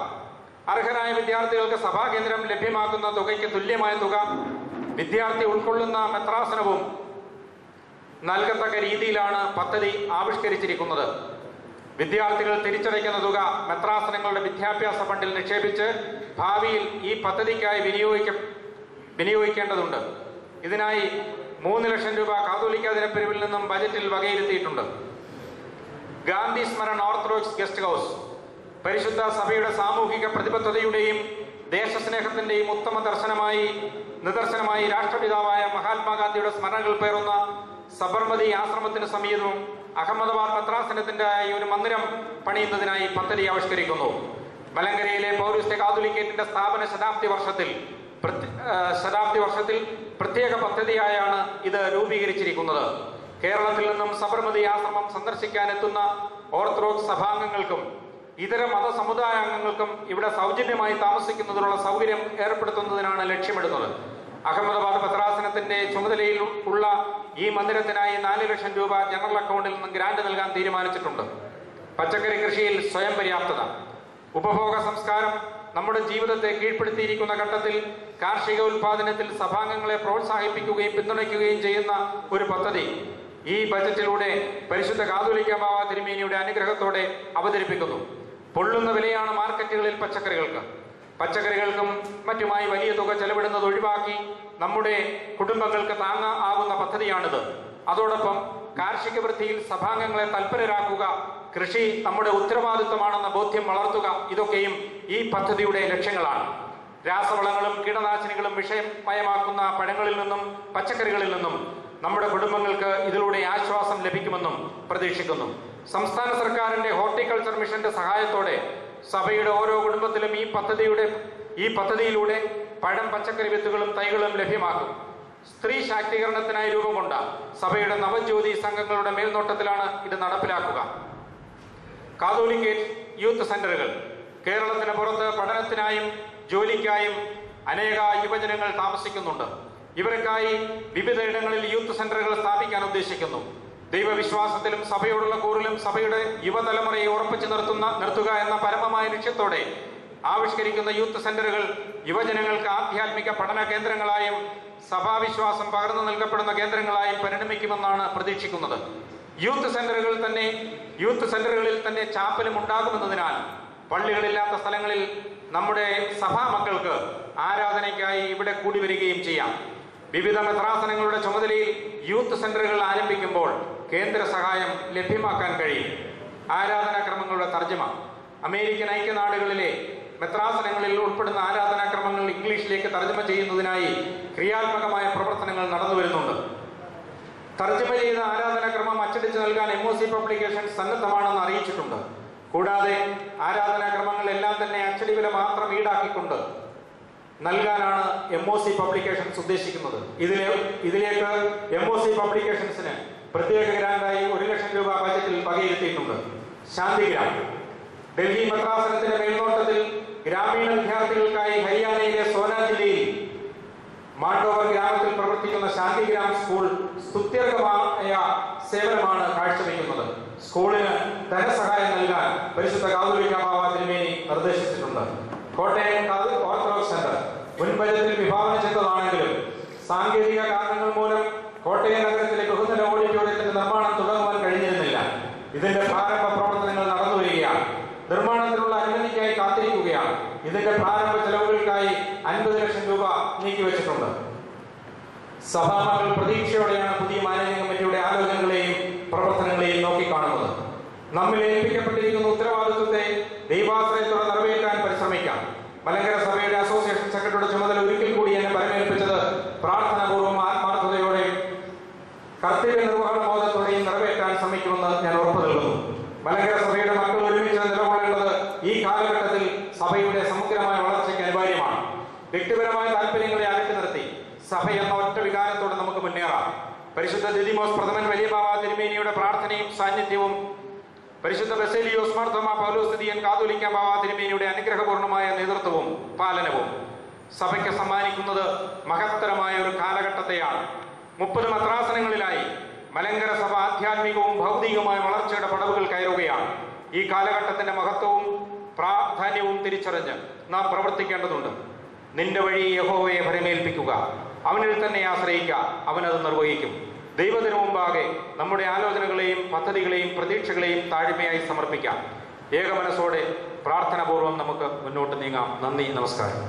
B: അർഹരായ വിദ്യാർത്ഥികൾക്ക് സഭാകേന്ദ്രം ലഭ്യമാക്കുന്ന തുകയ്ക്ക് തുല്യമായ തുക വിദ്യാർത്ഥി ഉൾക്കൊള്ളുന്ന മെത്രാസനവും നൽകത്തക്ക രീതിയിലാണ് പദ്ധതി ആവിഷ്കരിച്ചിരിക്കുന്നത്. വിദ്യാർത്ഥികൾ തിരിച്ചടയ്ക്കുന്ന തുക മെത്രാസനങ്ങളുടെ വിദ്യാഭ്യാസ ഫണ്ടിൽ നിക്ഷേപിച്ച് ഭാവിയിൽ ഈ പദ്ധതിക്കായി വിനിയോഗിക്കേണ്ടതുണ്ട്. ഇതിനായി 3 ലക്ഷം രൂപ കാതോലിക്ക ദിനപ്പിരിവിൽ നിന്നും ബജറ്റിൽ വകയിരുത്തിയിട്ടുണ്ട്. ഗാന്ധി സ്മരൺ ഓർത്തഡോക്സ് ഗസ്റ്റ് ഹൗസ് പരിശുദ്ധ സഭയുടെ സാമൂഹിക പ്രതിബദ്ധതയുടെയും ദേശസ്നേഹത്തിന്റെയും ഉത്തമ നിദർശനമായി രാഷ്ട്രപിതാവായ മഹാത്മാഗാന്ധിയുടെ സ്മരണകൾ പേറുന്ന സബർമതി ആശ്രമത്തിന് സമീപം അഹമ്മദാബാദ് മെത്രാസനത്തിന്റെ ഒരു മന്ദിരം പണിയുന്നതിനായി പദ്ധതി ആവിഷ്കരിക്കുന്നു. മലങ്കരയിലെ പൗരസ്ത്യ കാതോലിക്കേറ്റിന്റെ സ്ഥാപന ശതാബ്ദി വർഷത്തിൽ പ്രത്യേക പദ്ധതിയായാണ് ഇത് രൂപീകരിച്ചിരിക്കുന്നത്. കേരളത്തിൽ നിന്നും സബർമതി ആശ്രമം സന്ദർശിക്കാനെത്തുന്ന ഓർത്തഡോക്സ് സഭാംഗങ്ങൾക്കും ഇതര മതസമുദായാംഗങ്ങൾക്കും ഇവിടെ സൗജന്യമായി താമസിക്കുന്നതിനുള്ള സൗകര്യം ഏർപ്പെടുത്തുന്നതിനാണ് ലക്ഷ്യമിടുന്നത്. അഹമ്മദാബാദ് മെത്രാസനത്തിന്റെ ചുമതലയിൽ ഉള്ള ഈ മന്ദിരത്തിനായി 4 ലക്ഷം രൂപ ജനറൽ അക്കൗണ്ടിൽ നിന്നും ഗ്രാന്റ് നൽകാൻ തീരുമാനിച്ചിട്ടുണ്ട്. പച്ചക്കറി കൃഷിയിൽ സ്വയം പര്യാപ്തത. ഉപഭോഗ സംസ്കാരം നമ്മുടെ ജീവിതത്തെ കീഴ്പ്പെടുത്തിയിരിക്കുന്ന ഘട്ടത്തിൽ കാർഷിക ഉൽപാദനത്തിൽ സഭാംഗങ്ങളെ പ്രോത്സാഹിപ്പിക്കുകയും പിന്തുണയ്ക്കുകയും ചെയ്യുന്ന ഒരു പദ്ധതി ഈ ബജറ്റിലൂടെ പരിശുദ്ധ കാതോലിക്ക ബാവ തിരുമേനിയുടെ അനുഗ്രഹത്തോടെ അവതരിപ്പിക്കുന്നു. പൊള്ളുന്ന വിലയാണ് മാർക്കറ്റുകളിൽ പച്ചക്കറികൾക്കും മറ്റുമായി വലിയ തുക ചെലവിടുന്നത് ഒഴിവാക്കി നമ്മുടെ കുടുംബങ്ങൾക്ക് ആകുന്ന പദ്ധതിയാണിത്. അതോടൊപ്പം കാർഷിക വൃത്തിയിൽ സഭാംഗങ്ങളെ തൽപരരാക്കുക, കൃഷി നമ്മുടെ ഉത്തരവാദിത്വമാണെന്ന ബോധ്യം വളർത്തുക, ഇതൊക്കെയും ഈ പദ്ധതിയുടെ ലക്ഷ്യങ്ങളാണ്. രാസവളങ്ങളും കീടനാശിനികളും വിഷമയമാക്കുന്ന പഴങ്ങളിൽ നിന്നും പച്ചക്കറികളിൽ നിന്നും നമ്മുടെ കുടുംബങ്ങൾക്ക് ഇതിലൂടെ ആശ്വാസം ലഭിക്കുമെന്നും പ്രതീക്ഷിക്കുന്നു. സംസ്ഥാന സർക്കാരിന്റെ ഹോർട്ടിക്കൾച്ചർ മിഷന്റെ സഹായത്തോടെ സഭയുടെ ഓരോ കുടുംബത്തിലും ഈ പദ്ധതിയിലൂടെ പഴം, പച്ചക്കറി വിത്തുകളും തൈകളും ലഭ്യമാക്കും. സ്ത്രീ ശാക്തീകരണത്തിനായി രൂപം കൊണ്ട സഭയുടെ നവജ്യോതി സംഘങ്ങളുടെ മേൽനോട്ടത്തിലാണ് ഇത് നടപ്പിലാക്കുക. കാതോലിക്കേറ്റ് യൂത്ത് സെന്ററുകൾ. കേരളത്തിന് പുറത്ത് പഠനത്തിനായും ജോലിക്കായും അനേക യുവജനങ്ങൾ താമസിക്കുന്നുണ്ട്. ഇവർക്കായി വിവിധ ഇടങ്ങളിൽ യൂത്ത് സെന്ററുകൾ സ്ഥാപിക്കാൻ ഉദ്ദേശിക്കുന്നു. ദൈവവിശ്വാസത്തിലും സഭയോടുള്ള കൂറിലും സഭയുടെ യുവതലമുറയെ ഉറപ്പിച്ചു നിർത്തുക എന്ന പരമമായ ലക്ഷ്യത്തോടെ ആവിഷ്കരിക്കുന്ന യൂത്ത് സെന്ററുകൾ യുവജനങ്ങൾക്ക് ആധ്യാത്മിക പഠന കേന്ദ്രങ്ങളായും സഭാവിശ്വാസം പകർന്നു നൽകപ്പെടുന്ന കേന്ദ്രങ്ങളായും പരിണമിക്കുമെന്നാണ് പ്രതീക്ഷിക്കുന്നത്. യൂത്ത് സെന്ററുകളിൽ തന്നെ ചാപ്പലും ഉണ്ടാകുമെന്നതിനാൽ പള്ളികളില്ലാത്ത സ്ഥലങ്ങളിൽ നമ്മുടെ സഭാ മക്കൾക്ക് ആരാധനയ്ക്കായി ഇവിടെ കൂടി വരികയും ചെയ്യാം. വിവിധ മെത്രാസനങ്ങളുടെ ചുമതലയിൽ യൂത്ത് സെന്ററുകൾ ആരംഭിക്കുമ്പോൾ കേന്ദ്ര സഹായം ലഭ്യമാക്കാൻ കഴിയും. ആരാധനാക്രമങ്ങളുടെ തർജ്ജമ. അമേരിക്കൻ ഐക്യനാടുകളിലെ മെത്രാസനങ്ങളിൽ ഉൾപ്പെടുന്ന ആരാധനാക്രമങ്ങൾ ഇംഗ്ലീഷിലേക്ക് തർജ്ജമ ചെയ്യുന്നതിനായി ക്രിയാത്മകമായ പ്രവർത്തനങ്ങൾ നടന്നുവരുന്നുണ്ട്. തർജ്ജമ ചെയ്ത ആരാധനാക്രമം അച്ചടിച്ച് നൽകാൻ MOC പബ്ലിക്കേഷൻസ് സന്നദ്ധമാണെന്ന് അറിയിച്ചിട്ടുണ്ട്. കൂടാതെ ആരാധനാക്രമങ്ങൾ എല്ലാം തന്നെ അച്ചടി വില മാത്രം ഈടാക്കിക്കൊണ്ട് നൽകാനാണ് MOC പബ്ലിക്കേഷൻസ് ഉദ്ദേശിക്കുന്നത്. ഇതിലേക്ക് MOC പബ്ലിക്കേഷൻസിന് പ്രത്യേക ഗ്രാന്റായി 1 ലക്ഷം രൂപ ബജറ്റിൽ വകയിരുത്തിയിട്ടുണ്ട്. ശാന്തിഗ്രാം. ഡൽഹി മെത്രാസനത്തിന്റെ മേൽനോട്ടത്തിൽ ഗ്രാമീണ വിദ്യാർത്ഥികൾക്കായി ഹരിയാനയിലെ സോന ജില്ലയിൽ മാണ്ടോവർ ഗ്രാമത്തിൽ പ്രവർത്തിക്കുന്ന ശാന്തിഗ്രാം സ്കൂൾ സ്തുത്യർഹമായ സേവനമാണ് കാഴ്ചവെക്കുന്നത്. സ്കൂളിന് ധനസഹായം നൽകാൻ പരിശുദ്ധ കാതോലിക്ക ബാവ തിരുമേനി നിർദ്ദേശിച്ചിട്ടുണ്ട്. കോട്ടയം ഓർത്തഡോക്സ് സെന്റർ മുൻ ബജറ്റിൽ വിഭാവന ചെയ്തതാണെങ്കിലും സാങ്കേതിക കാരണങ്ങൾ മൂലം കോട്ടയം നഗരത്തിലെ ബഹുനില ഓഡിറ്റോറിയത്തിന്റെ നിർമ്മാണം തുടങ്ങുവാൻ കഴിഞ്ഞിരുന്നില്ല. ഇതിന്റെ പ്രാരംഭ പ്രവർത്തനങ്ങൾ നടന്നുവരികയാണ്. നിർമ്മാണത്തിനുള്ള അനുമതിക്കായി കാത്തിരിക്കുകയാണ്. ഇതിന്റെ പ്രാരംഭ ചെലവുകൾക്കായി 50 ലക്ഷം രൂപ നീക്കിവെച്ചിട്ടുണ്ട്. സഭാമക്കൾ പ്രതീക്ഷയോടെയാണ് പുതിയ മാനേജിംഗ് കമ്മിറ്റിയുടെ ആലോചനകളെയും പ്രവർത്തനങ്ങളെയും നോക്കിക്കാണുന്നത്. നമ്മിൽ ഏൽപ്പിക്കപ്പെട്ടിരിക്കുന്ന ഉത്തരവാദിത്വത്തെ ദൈവാശ്രയത്തോടെ നിറവേറ്റാൻ പരിശ്രമിക്കാം. മലങ്കര സഭയുടെ അസോസിയേഷൻ സെക്രട്ടറിയുടെ ചുമതല ഒരിക്കൽ കൂടി എന്നെ പരമേൽപ്പിച്ചത് പ്രാർത്ഥനാപൂർവ്വം ആത്മാർത്ഥതയോടെയും കർത്തവ്യ നിർവഹണ ബോധത്തോടെയും നിറവേറ്റാൻ ശ്രമിക്കുമെന്ന് ഞാൻ ഉറപ്പു നൽകുന്നു. മലങ്കര സഭയുടെ മക്കൾ ഒരുമിച്ച് നിലകൊള്ളേണ്ടത് ഈ കാലഘട്ടത്തിൽ സഭയുടെ സമഗ്രമായ വളർച്ചയ്ക്ക് അനിവാര്യമാണ്. വ്യക്തിപരമായ താല്പര്യങ്ങളെ അകറ്റി നിർത്തി സഭ എന്ന ഒറ്റ വികാരത്തോടെ നമുക്ക് മുന്നേറാം. പരിശുദ്ധ ദിദിമോസ് പ്രഥമൻ വലിയ ബാവ തിരുമേനിയുടെ പ്രാർത്ഥനയും സാന്നിധ്യവും പരിശുദ്ധ ബസേലിയോസ് മാർത്തോമാ പൗലോസ് തൃതീയൻ കാതോലിക്ക ബാവ തിരുമേനിയുടെ അനുഗ്രഹപൂർണമായ നേതൃത്വവും പാലനവും സഭയ്ക്ക് സമ്മാനിക്കുന്നത് മഹത്തരമായ ഒരു കാലഘട്ടത്തെയാണ്. 30 മദ്രാസനങ്ങളിലായി മലങ്കര സഭ ആധ്യാത്മികവും ഭൗതികവുമായ വളർച്ചയുടെ പടവുകൾ കയറുകയാണ്. ഈ കാലഘട്ടത്തിന്റെ മഹത്വവും പ്രാധാന്യവും തിരിച്ചറിഞ്ഞ് നാം പ്രവർത്തിക്കേണ്ടതുണ്ട്. നിന്റെ വഴി യഹോവയെ ഭരമേൽപ്പിക്കുക, അവനിൽ തന്നെ ആശ്രയിക്കുക, അവനത് നിർവഹിക്കും. ദൈവത്തിനു മുമ്പാകെ നമ്മുടെ ആലോചനകളെയും പദ്ധതികളെയും പ്രതീക്ഷകളെയും താഴ്മയായി സമർപ്പിക്കാം. ഏകമനസ്സോടെ പ്രാർത്ഥനാപൂർവം നമുക്ക് മുന്നോട്ട് നീങ്ങാം. നന്ദി, നമസ്കാരം.